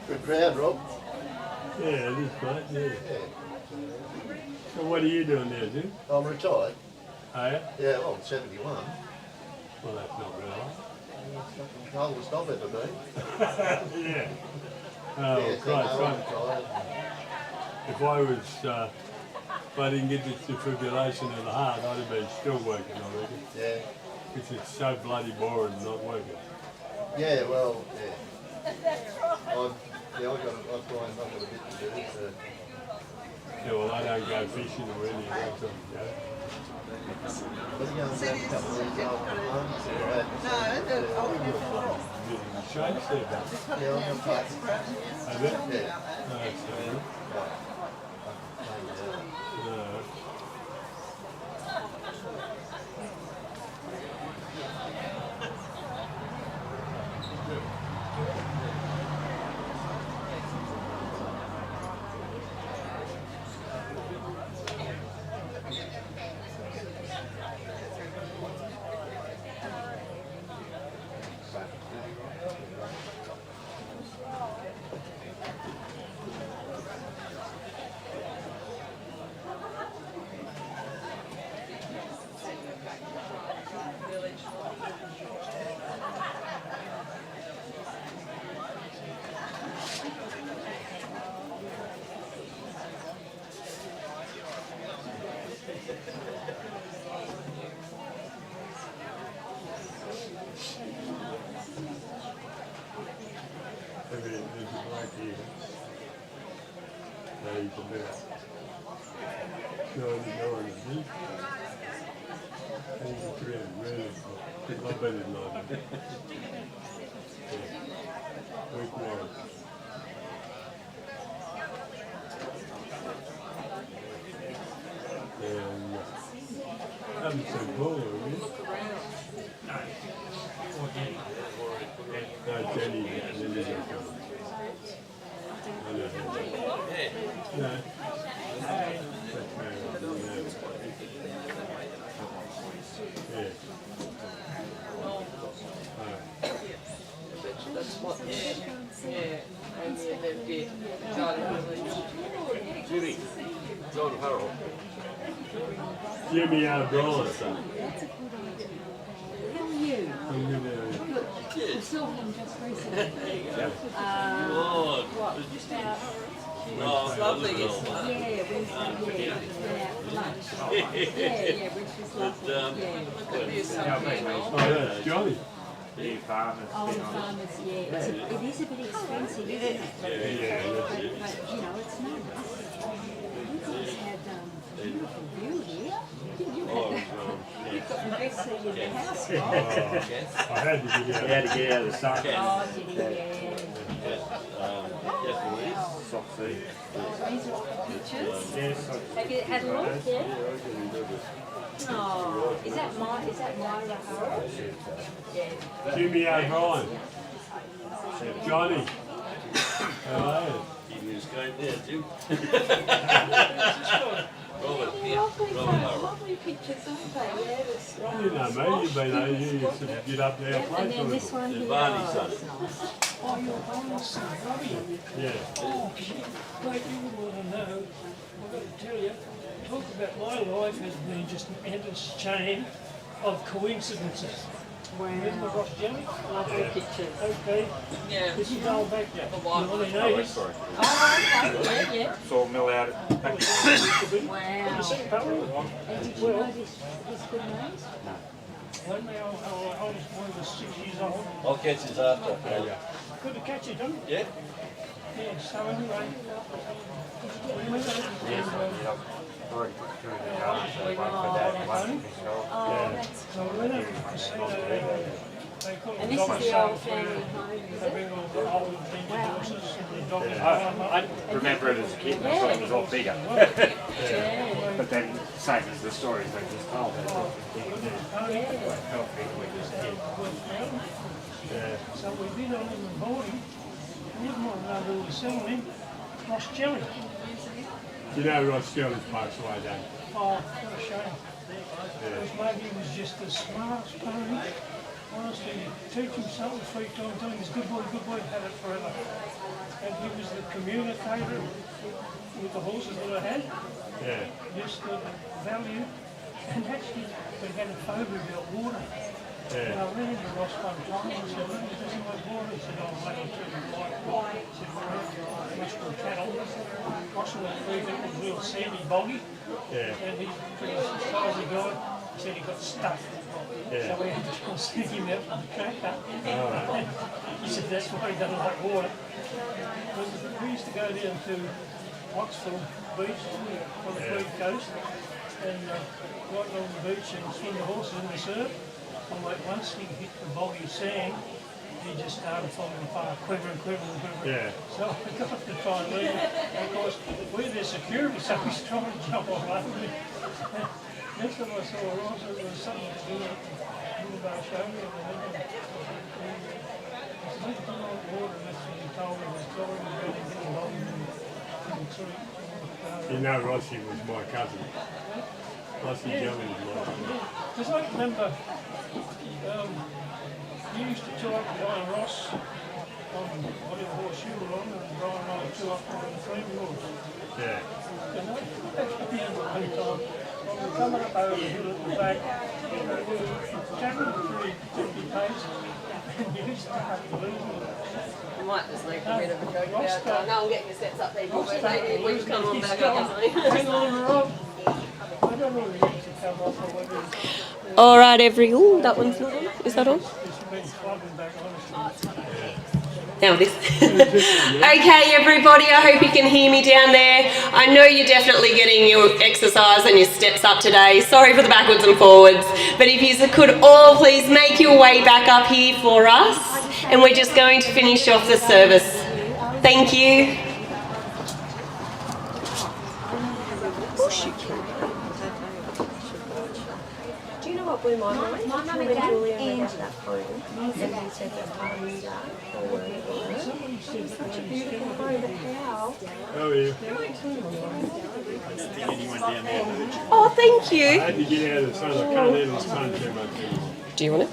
Good crowd, Rob. Yeah, it is, mate, yeah. So what are you doing there, Jim? I'm retired. Are you? Yeah, well, I'm 71. Well, that's not real. Oldest I've ever been. Yeah. Oh, Yeah, so Christ, no, I'm right. retired. If I was, if I didn't get this defibrillation of the heart, I'd have been still working, I reckon. Yeah. Because it's so bloody boring not working. Yeah, well, yeah. Yeah, I've got a bit to do, so. Yeah, well, I don't go fishing or anything, that's all, Shades there, but. Yeah, I'm going to play. Have it? Yeah. No, it's not good. No. There's a bloke here. No, he's a bit. No, he's not, is he? He's really. I bet he's not. Weak one. And haven't seen Paul, have you? No, Jenny, Jenny's not coming. I know her. No. Yeah. That's what, yeah, and then get Jimmy, John Hurrell. Jimmy O'Brien. How are you? I'm good now. I saw him just recently. Lord. What, just out? Oh, lovely, isn't it? Yeah, Wednesday, yeah. Went out for lunch. Yeah, which was lovely, yeah. Oh, that's Johnny. Oh, the farmers, yeah. It is a bit expensive, isn't it? Yeah, that's it. But, you know, it's nice. You guys had beautiful view here. You've got the best seat in the house, right? I had to get out. He had to get out of the sun. Oh, did he? Yeah. Soft sea. These are pictures. Yes. Have you had a look? Yeah. Oh, is that Myra Hurrell? Yeah. Jimmy O'Brien. Johnny. Hello. You was going there, Jim. Robert, yeah, Robert Hurrell. Lovely pictures, aren't they? Yeah, it's, You know me, you've been there, you used to get up there and play and then for this it. one And here. Barney's son. That's nice. Oh, you're Barney's son, Robbie. Yeah. Oh, shit. Mate, you would want to know. I've got to tell you, talk about my life has been just an endless chain of coincidences. Remember Ross Jelly? Lovely pictures. Okay. Yeah. This is all back in the 1980s. Oh, okay, yeah, Sawmill out yeah. You Wow. see Powell? And did you know his good names? When my oldest boy was 6 years old, I'll catch his after. good to catch it, don't you? Yeah? Yeah, so anyway. already put two in the yard, so one for dad and one for myself. Oh, that's So we went over to the casino, they call it And this dog is the sale. old family home, is They it? bring all the old vintage horses and the dog and I farm up. remember it as a kid, I thought it was all bigger. Yeah. But then, same as the stories they just told. They thought it was big. Yeah. How big we just did. So we've been on him and bought him. Never mind know who was selling him. Ross Jelly. You know Ross Jelly's passed away, don't you? Oh, what a shame. Because maybe he was just the smartest pony. Honestly, you teach him something 3 times, tell him he's good boy, have it forever. And he was the communicator with the horses that I had. Yeah. Just the value. And actually, we had a phobia about water. And I ran into Ross one time and I said, "Look, this is my water." He said, "Oh, mate, I'll tell you why." He said, "We're out there mustering cattle. Crossing the creek, it was a real sandy boggy." Yeah. And he pretty much as far as he got, he said he got stuck. So we had to try and sneak him out from the tractor. He said that's why he doesn't like water. We used to go down to Oxford Beach on the Fleet Coast and right along the beach and swim the horses in the surf. And like once he hit the boggy sand, he just started falling apart, quivering. Yeah. So I got to try and leave him. And of course, we're their security, so he's trying to jump all over me. Next time I saw Ross, there was something to do with wheelbarrow show me. I said, "Let's come on board," and that's when he told me his story was really getting involved in the tree. You know Rossi was my cousin. Rossi Jellings was my cousin. Because I remember you used to tour up to Brian Ross on whatever horse you were on, and Brian and I would tour up on the Freeman horse. Yeah. And I remember one time, when we were coming up over the hill at the back, we were travelling pretty pace, and you start losing it. I might just make a bit of a joke about that. No, I'm getting your steps up there. We've come on back up, hasn't he? Hang on, Rob. I don't know if it should come off or whether it's... All right, ooh, that one's not on. Is that on? Now it is. Okay, everybody, I hope you can hear me down there. I know you're definitely getting your exercise and your steps up today. Sorry for the backwards and forwards. But if you could all please make your way back up here for us. And we're just going to finish off the service. Thank you. Do you know what blew my mind? My mum and dad and that phone. And he said that such a beautiful phone, but how? Oh, yeah. Oh, thank I you. had to get out of the sun. I can't handle the sun too much. Do you want it?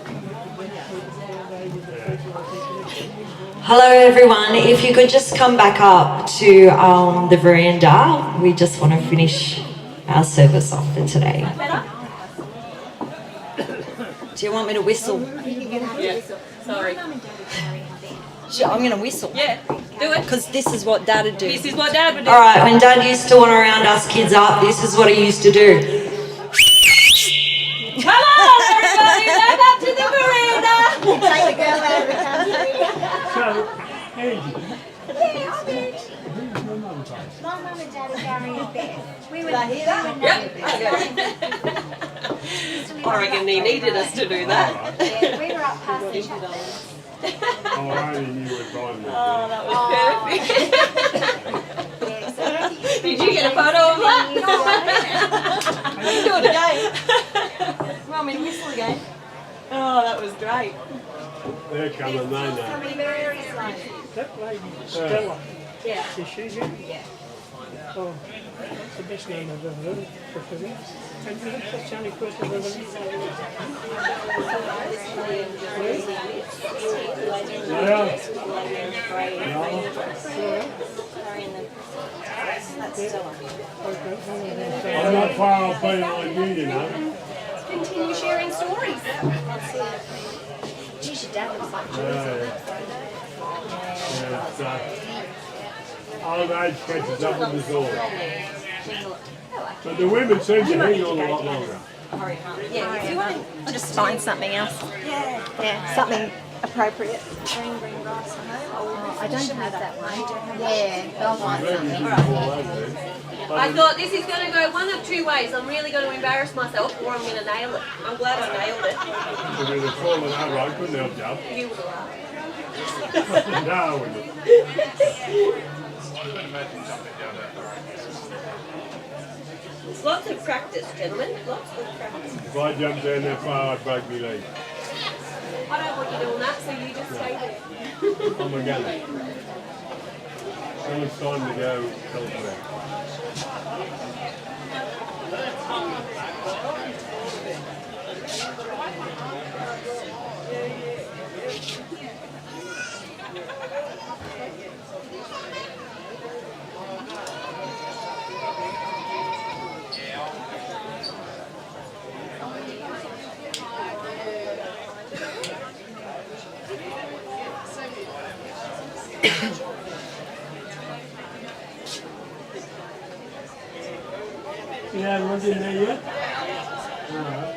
Hello everyone, if you could just come back up to the veranda, we just want to finish our service off for today. Do you want me to whistle? Yeah. Sorry. Sure, I'm going to whistle. Yeah, do it. Because this is what Dad would do. This is what Dad would do. Alright, when Dad used to want to round us kids up, this is what he used to do. Come on, everybody, back up to the veranda. take the girl out of the country. So, Angie, My mum and dad are Gary and Beth. We were I reckon he needed us to do that. Yeah, we were up past the chapters. oh, I only knew what time was. Oh, that was perfect. Did you get a photo of that? Do it again. Want me to whistle again? Oh, that was great. They're coming, they know. Coming very slowly. That lady, Stella, Yeah. is she here? Yeah. Oh, that's the best name I've ever heard for Philly. And that's the only person I've ever I'm not far off being like you know. Continue sharing stories. Geez, your dad looks like Old age catches up with us all. But the women seem to hang on a lot longer. Yeah, if you want to just find something else. Yeah, something appropriate. Green grass. I don't have that one. Yeah, they'll find something. I thought this is going to go one of two ways. I'm really going to embarrass myself or I'm going to nail it. I'm glad I nailed it. If it had fallen over, I couldn't help you. You would have laughed. No, I wouldn't. Lots of practice, gentlemen. Lots of practice. If I jumped down that far, I'd break my leg. I don't want you doing that, so you just stay there. I'm a gunner. When it's time to go elsewhere. You haven't looked in there yet? Alright.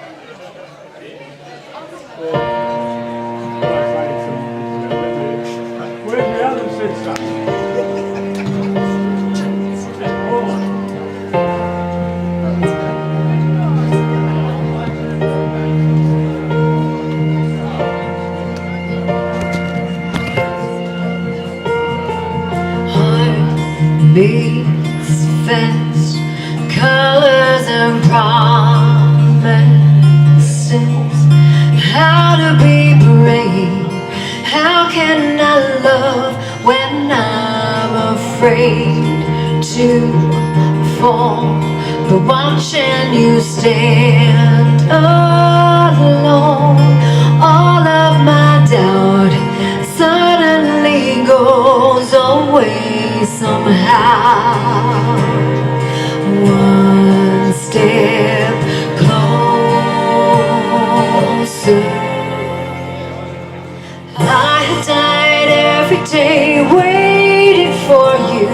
Beats fast, colors and promises. How to be brave? How can I love when I'm afraid to fall? But watching you stand alone, all of my doubt suddenly goes away somehow. One step closer. I have died every day waiting for you.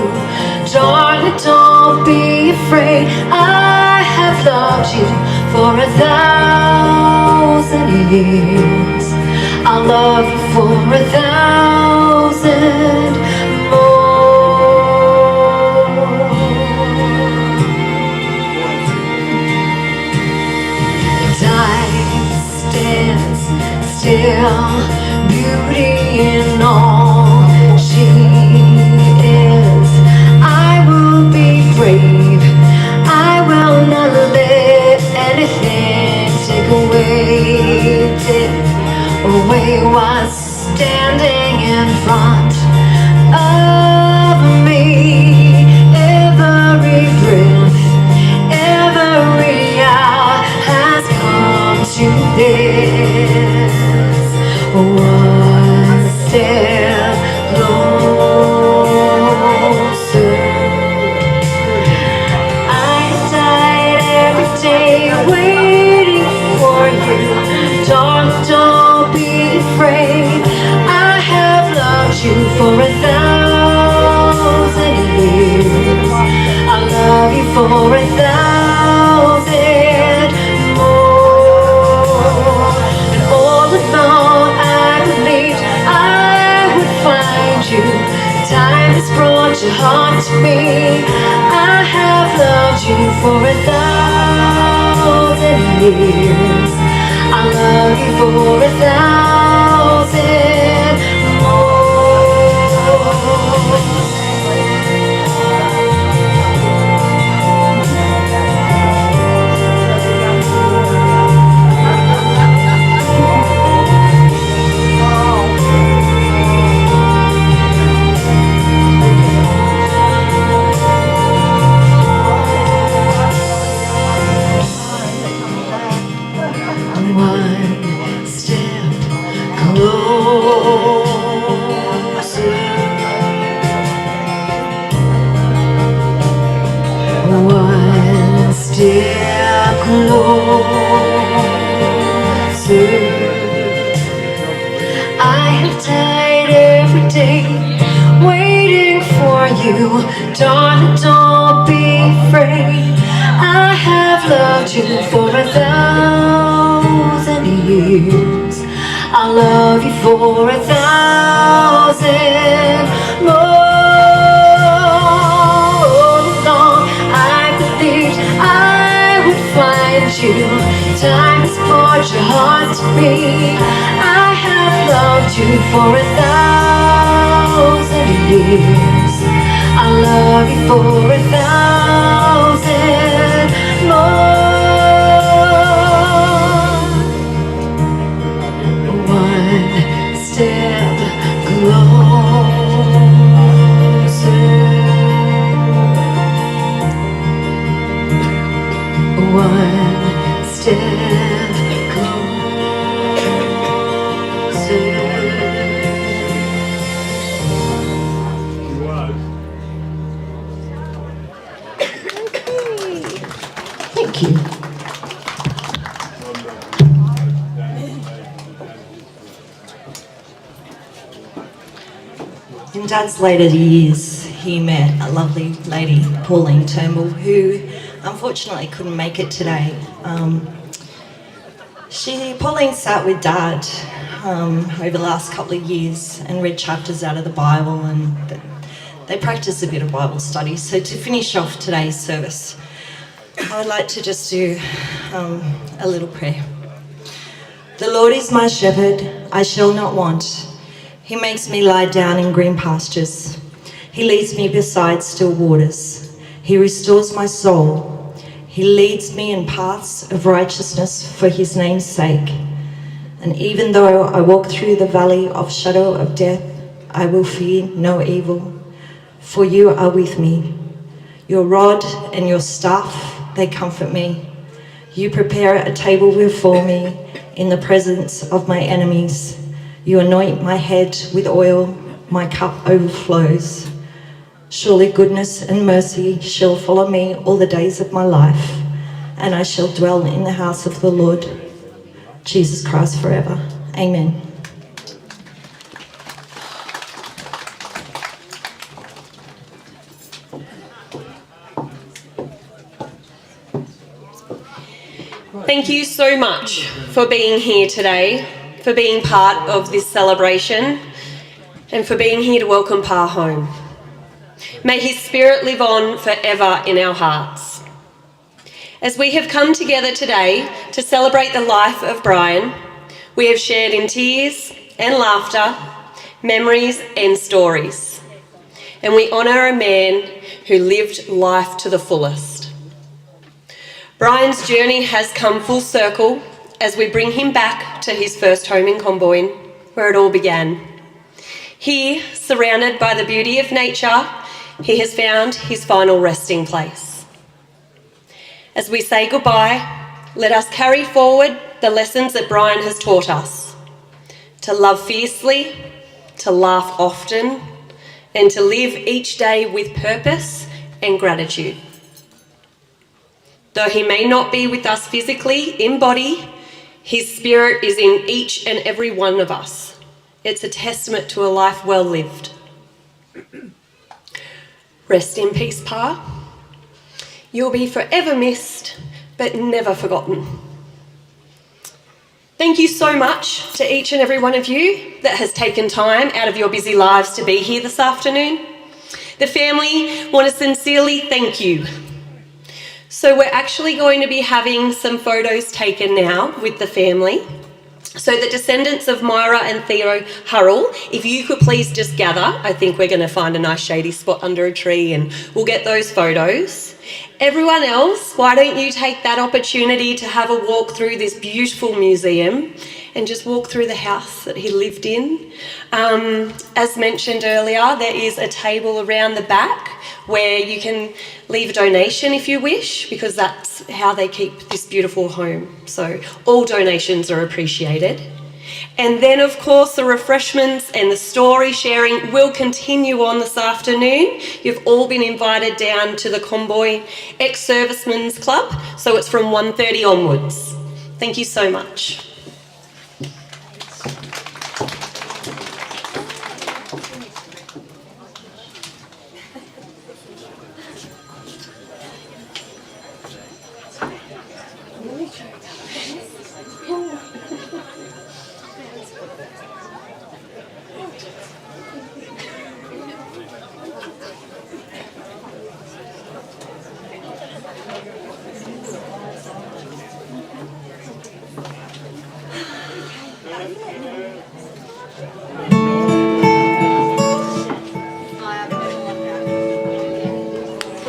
Darling, don't be afraid. I have loved you for 1,000 years. I'll love you for 1,000 more. Time stands still, beauty in all she is. I will be brave. I will not let anything take away what's standing in front of me. Every breath, every hour has come to this. One step closer. I have died every day waiting for you. Don't be afraid. I have loved you for 1,000 years. I love you for 1,000 more. And all along I believed I would find you. Time has brought your heart to me. I have loved you for 1,000 years. I love you for 1,000 more. One step closer. One step closer. I have died every day waiting for you. Darling, don't be afraid. I have loved you for 1,000 years. I'll love you for 1,000 more. All along I believed I would find you. Time has brought your heart to me. I have loved you for 1,000 years. I love you for 1,000 more. One step closer. One step closer. Thank you. In Dad's later years, he met a lovely lady, Pauline Turnbull, who unfortunately couldn't make it today. Pauline sat with Dad over the last couple of years and read chapters out of the Bible, and they practice a bit of Bible study. So to finish off today's service, I'd like to just do a little prayer. The Lord is my shepherd, I shall not want. He makes me lie down in green pastures. He leads me beside still waters. He restores my soul. He leads me in paths of righteousness for his name's sake. And even though I walk through the valley of shadow of death, I will fear no evil, for you are with me. Your rod and your staff, they comfort me. You prepare a table before me in the presence of my enemies. You anoint my head with oil, my cup overflows. Surely goodness and mercy shall follow me all the days of my life, and I shall dwell in the house of the Lord, Jesus Christ forever. Amen. Thank you so much for being here today, for being part of this celebration, and for being here to welcome Pa home. May his spirit live on forever in our hearts. As we have come together today to celebrate the life of Brian, we have shared in tears and laughter, memories and stories. And we honour a man who lived life to the fullest. Brian's journey has come full circle as we bring him back to his first home in Comboyne, where it all began. Here, surrounded by the beauty of nature, he has found his final resting place. As we say goodbye, let us carry forward the lessons that Brian has taught us: to love fiercely, to laugh often, and to live each day with purpose and gratitude. Though he may not be with us physically in body, his spirit is in each and every one of us. It's a testament to a life well lived. Rest in peace, Pa. You'll be forever missed, but never forgotten. Thank you so much to each and every one of you that has taken time out of your busy lives to be here this afternoon. The family want to sincerely thank you. So we're actually going to be having some photos taken now with the family. So the descendants of Myra and Theo Hurrell, if you could please just gather. I think we're going to find a nice shady spot under a tree and we'll get those photos. Everyone else, why don't you take that opportunity to have a walk through this beautiful museum and just walk through the house that he lived in. As mentioned earlier, there is a table around the back where you can leave a donation if you wish, because that's how they keep this beautiful home. So all donations are appreciated. And then, of course, the refreshments and the story sharing will continue on this afternoon. You've all been invited down to the Comboyne Ex-Servicemen's Club, so it's from 1:30 onwards. Thank you so much.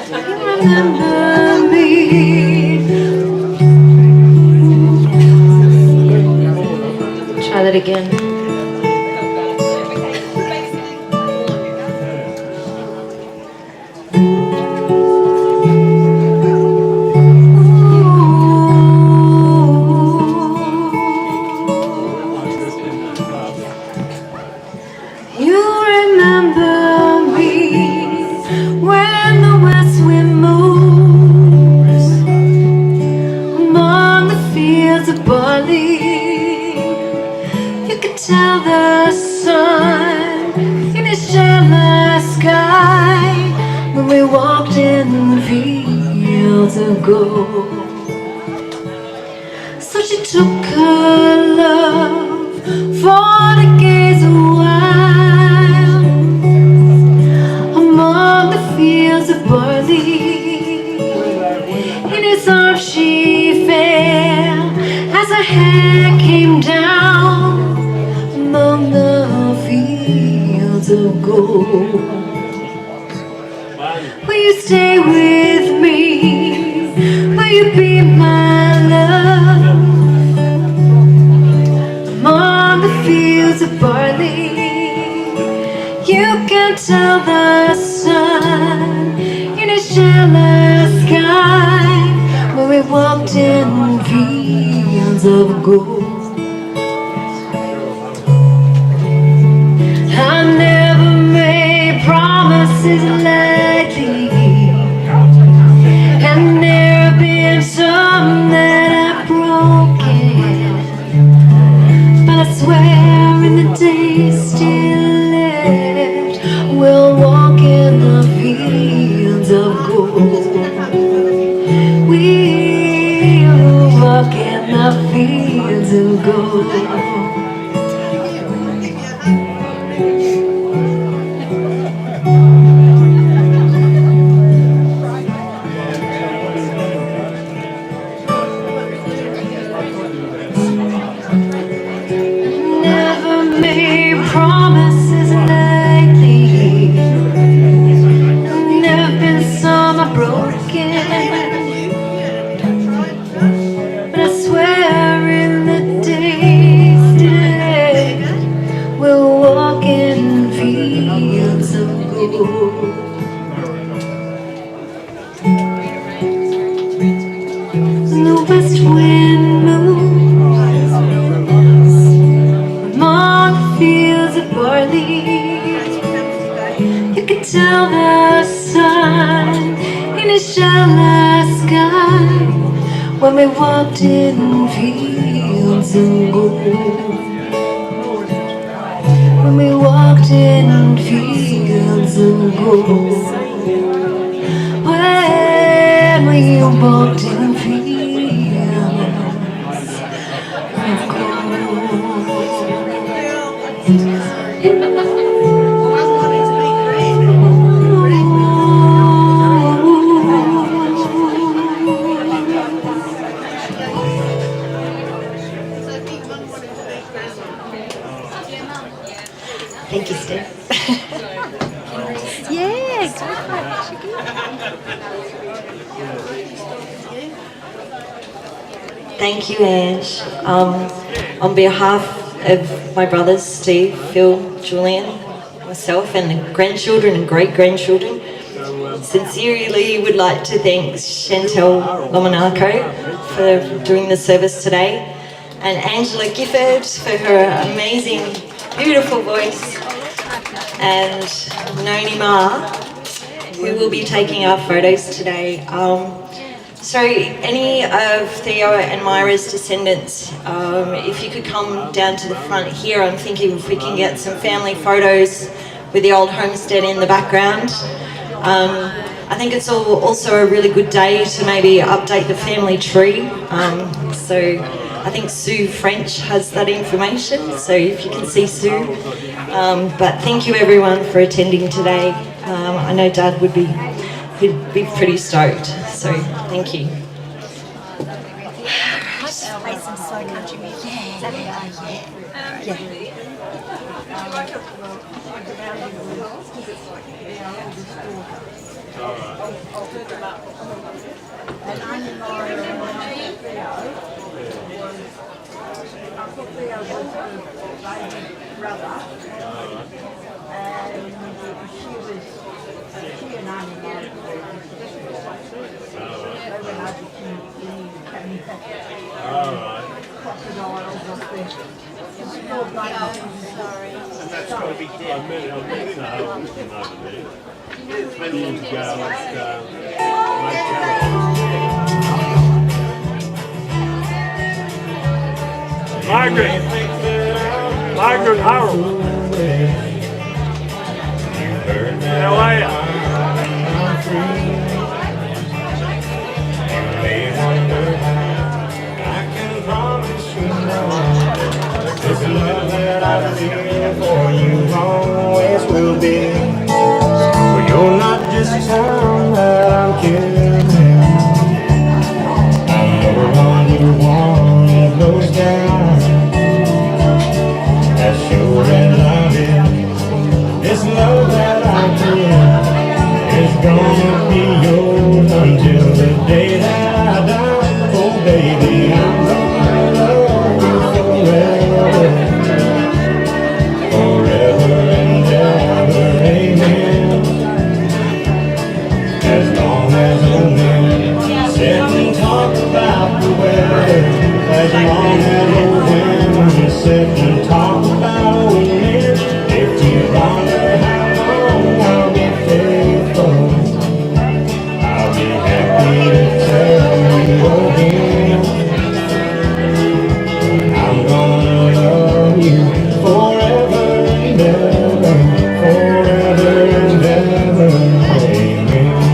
Remember me. Try that again. You remember me when the west wind moves among the fields of barley. You could tell the sun in his jealous sky when we walked in fields of gold. So she took her love for to gaze a while among the fields of barley. In his arms she fell as her hair came down among the fields of gold. Will you stay with me? Will you be my love? Among the fields of barley, you can tell the sun in his jealous sky when we walked in fields of gold. I never made promises lightly, and there have been some that I've broken, but I swear in the days still left, we'll walk in the fields of gold. We'll walk in the fields of gold. Never made promises lightly, never been some are broken, but I swear in the days today we'll walk in fields of gold. The west wind moves among the fields of barley. You could tell the sun in his jealous sky when we walked in fields of gold. When we walked in fields of gold. When we walked in fields of Thank you, Steph. Yeah, Thank you, Ange. On behalf of my brothers, Steve, Phil, Julian, myself, and the grandchildren and great-grandchildren, sincerely would like to thank Chantel Lomonaco for doing the service today, and Angela Gifford for her amazing, beautiful voice, and Noni Ma, who will be taking our photos today. So any of Theo and Myra's descendants, if you could come down to the front here, I'm thinking if we can get some family photos with the old homestead in the background. I think it's also a really good day to maybe update the family tree. So I think Sue French has that information, so if you can see Sue. But thank you everyone for attending today. I know Dad would be pretty stoked, so thank you. play some slow country music. Yeah. And only my Uncle Theo was the baby brother, and she and Auntie Mary were they went over to crocodiles up there. And that's got to be dead. I met the husband over there. Years ago at Margaret Hurrell. How are you? I can promise you now, this town that I'm killing. I'm no longer one of those guys that sure as I live, this love that I give is gonna be yours until the day that I die. Oh baby, I'm gonna love you forever, forever and ever, amen. As long as the men sit and talk about the weather, as long as the women sit and talk about old men, if you wonder how long I'll be faithful, I'll be happy to tell you again. I'm gonna love you forever and ever, forever and ever, amen.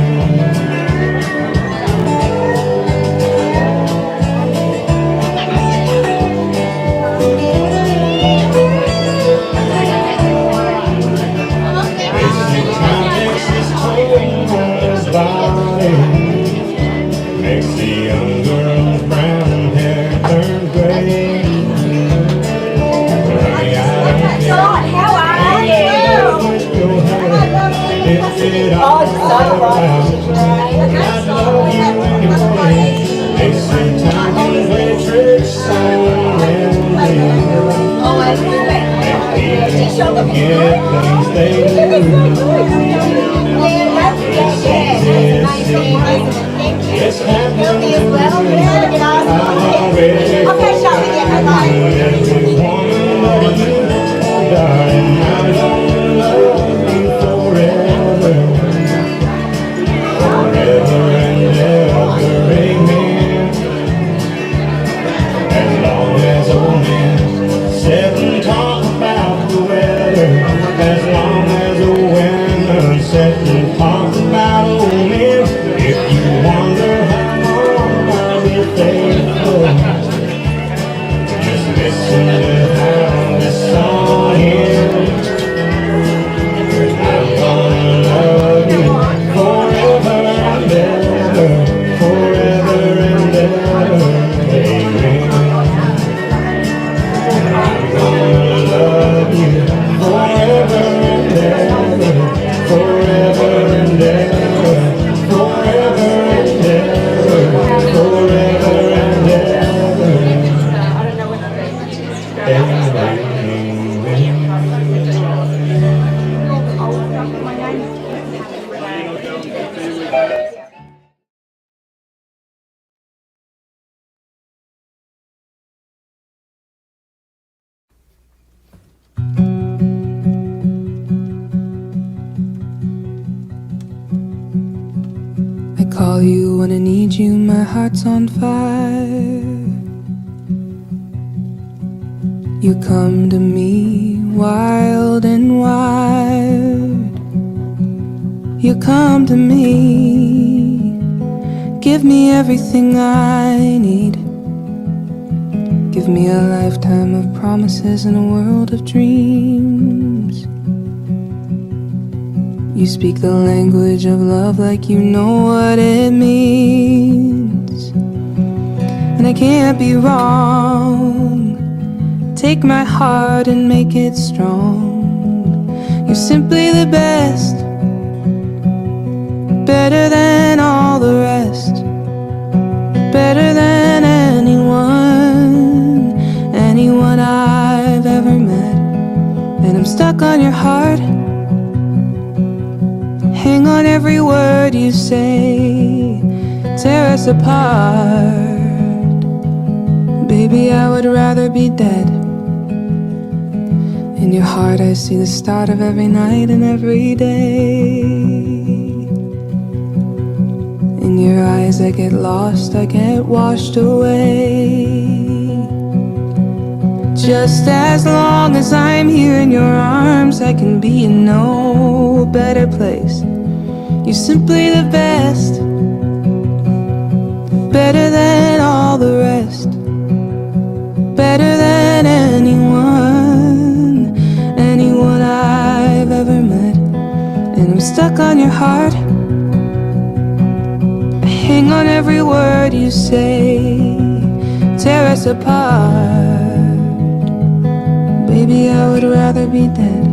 Makes the young girl's brown hair turn gray. Honey, I don't care. How are you? If it all works out, I love you anyway. They say time plays tricks on them. Always do it. Make people forget things they do. It's happening to me. I'm already every woman but you, darling. I'm gonna love you forever, forever and ever, amen. As long as old men sit and talk about the weather, as long as the women sit and talk about old men, if you wonder how long I'll be faithful, just listen to how this song ends. I'm gonna love you forever and ever, forever and ever, amen. I'm gonna love you forever and ever, forever and ever, forever and ever, forever and ever, amen. I call you when I need you, my heart's on fire. You come to me wild and wild. You come to me, give me everything I need. Give me a lifetime of promises and a world of dreams. You speak the language of love like you know what it means. And I can't be wrong. Take my heart and make it strong. You're simply the best, better than all the rest, better than anyone, anyone I've ever met. And I'm stuck on your heart. Hang on every word you say, tear us apart. Baby, I would rather be dead. In your heart I see the start of every night and every day. In your eyes I get lost, I get washed away. Just as long as I'm here in your arms, I can be in no better place. You're simply the best, better than all the rest, better than anyone, anyone I've ever met. And I'm stuck on your heart. hang on every word you say, tear us apart. Baby, I would rather be dead.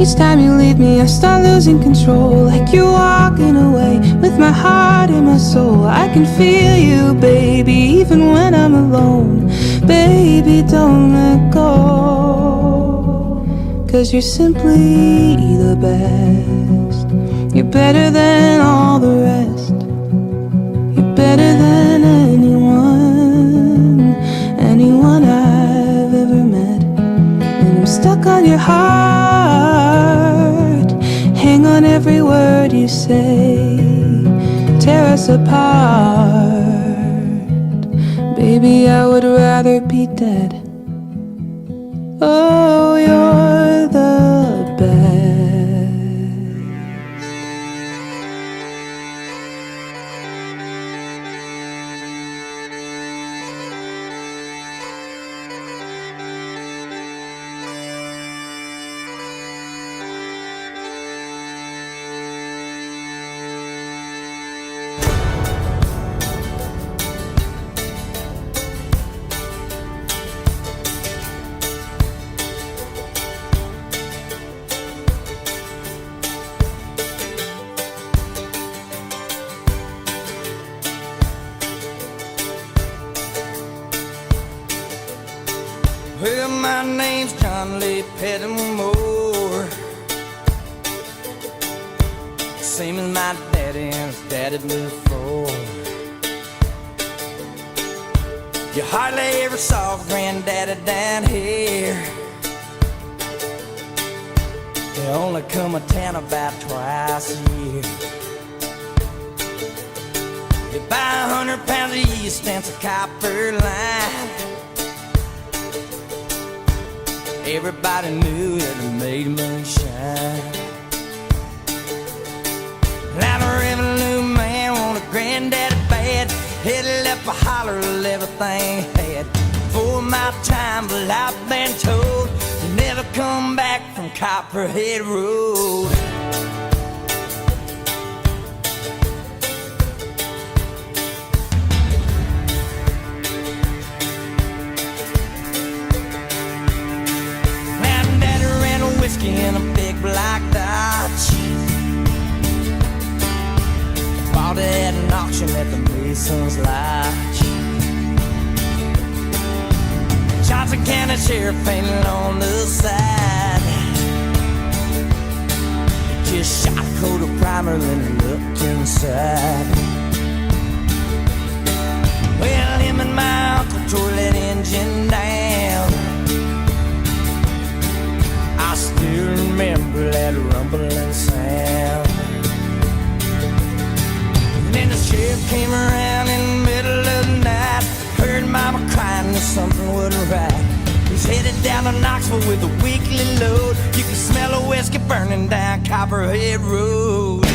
Each time you leave me, I start losing control, like you're walking away with my heart and my soul. I can feel you, baby, even when I'm alone. Baby, don't let go, 'cause you're simply the best. You're better than all the rest. You're better than anyone I've ever met. And I'm stuck on your heart, hang on every word you say, tear us apart. Baby, I would rather be dead. Oh, you're the best. Well, my name's John Lee Pettimore, same as my daddy and his daddy before. You hardly ever saw Granddaddy down here. They only come to town about twice a year. They buy 100 pounds of yeast and some copper line. Everybody knew that it made moonshine. Now the revenue man wanted Granddaddy bad, headed up a holler of everything he had. For my time, but I've been told you never come back from Copperhead Road. Whiskey in a big black Dodge, bought it at an auction at the Mason's Lodge. Johnson County Sheriff painted on the side, just shot a coat of primer then looked inside. Well, him and my uncle tore that engine down. I still remember that rumbling sound. And then the sheriff came around in the middle of the night, heard mama crying that something wasn't right. He's headed down to Knoxville with a weekly load. You can smell the whiskey burning down Copperhead Road.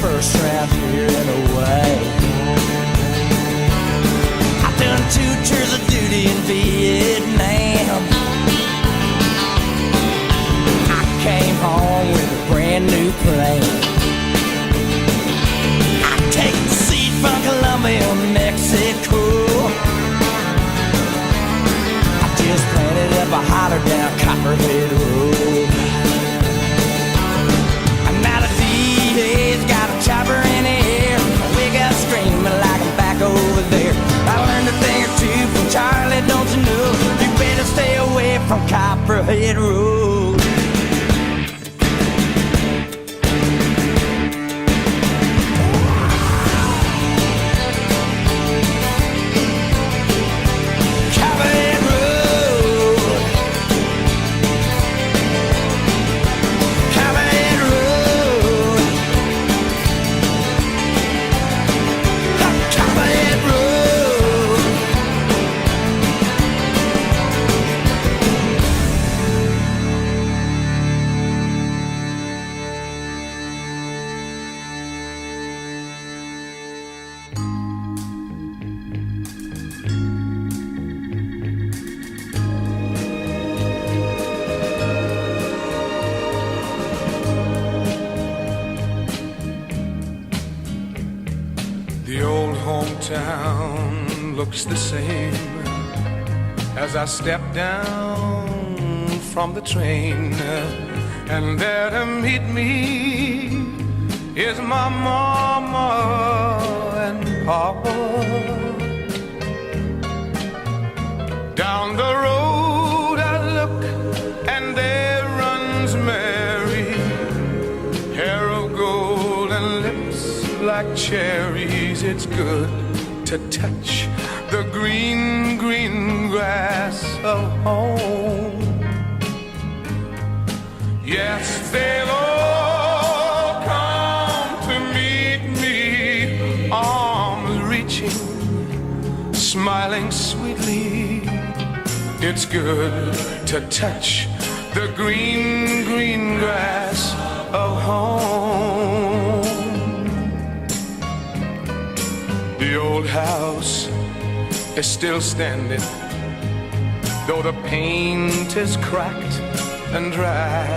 First round here and away. I've done 2 tours of duty in Vietnam. I came home with a brand new plane. I take the seat from Colombia, Mexico. I just planted up a holler down Copperhead Road. Got a chopper in the air, we got screaming like I'm back over there. I learned a thing or two from Charlie, don't you know? You better stay away from Copperhead Road. Copperhead Road. town looks the same as I step down from the train, and there to meet me is my mama and papa. Down the road I look, and there runs Mary, hair of gold and lips like cherries. It's good to touch the green, green grass of home. Yes, they'll all come to meet me, arms reaching, smiling sweetly. It's good to touch the green, green grass of home. The old house is still standing, though the paint is cracked and dry.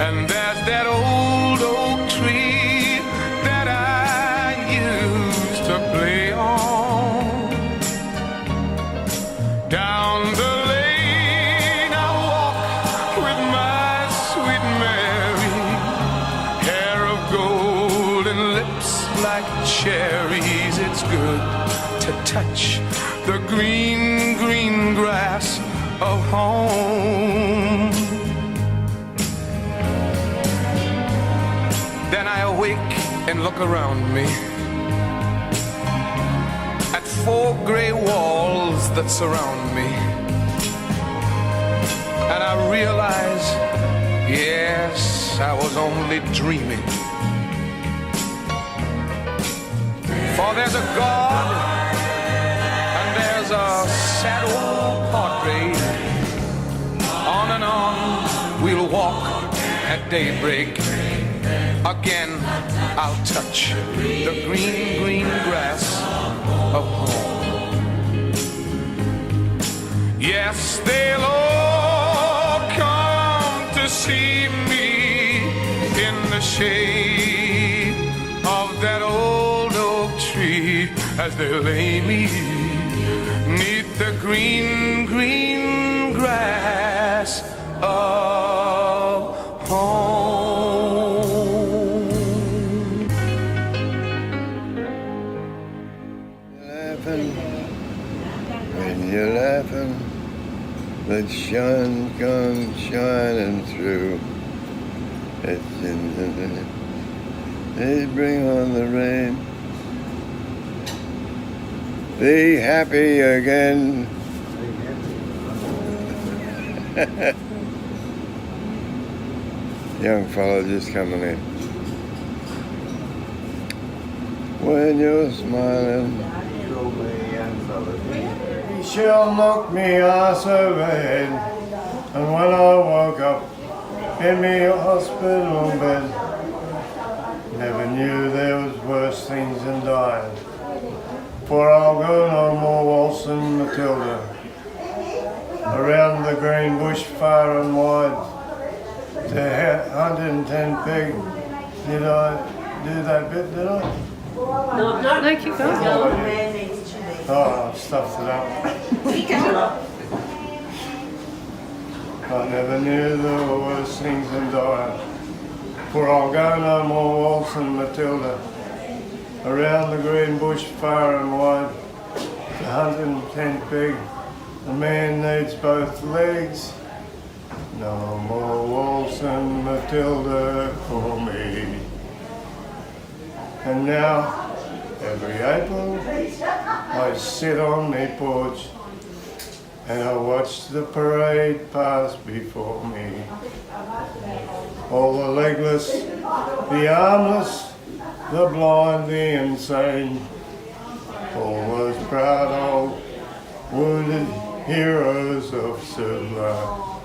And there's that old oak tree that I used to play on. Down the lane I walk with my sweet Mary, hair of gold and lips like cherries. It's good to touch the green, green grass of home. Then I awake and look around me at 4 gray walls that surround me, and I realize, yes, I was only dreaming. For there's a God and there's a sad old portrait. On and on we'll walk at daybreak. Again I'll touch the green, green grass of home. Yes, they'll all come to see me in the shade of that old oak tree, as they lay me 'neath the green, green grass of home. When you're laughing, the sun comes shining through. They bring on the rain. Be happy again. Young fellow just coming in. When you're smiling, he shall knock me ass overhead. And when I woke up in me hospital bed, never knew there was worse things than dying. For I'll go no more waltzing Matilda around the green bush far and wide to 110 peg. Did I do that bit, did I? No, keep going. Oh, I've stuffed it up. I never knew there were worse things than dying. For I'll go no more waltzing Matilda around the green bush far and wide to 110 peg. A man needs both legs. No more waltzing Matilda for me. And now, every April, I sit on my porch and I watch the parade pass before me. All the legless, the armless, the blind, the insane, all those proud old wounded heroes of Hurrell.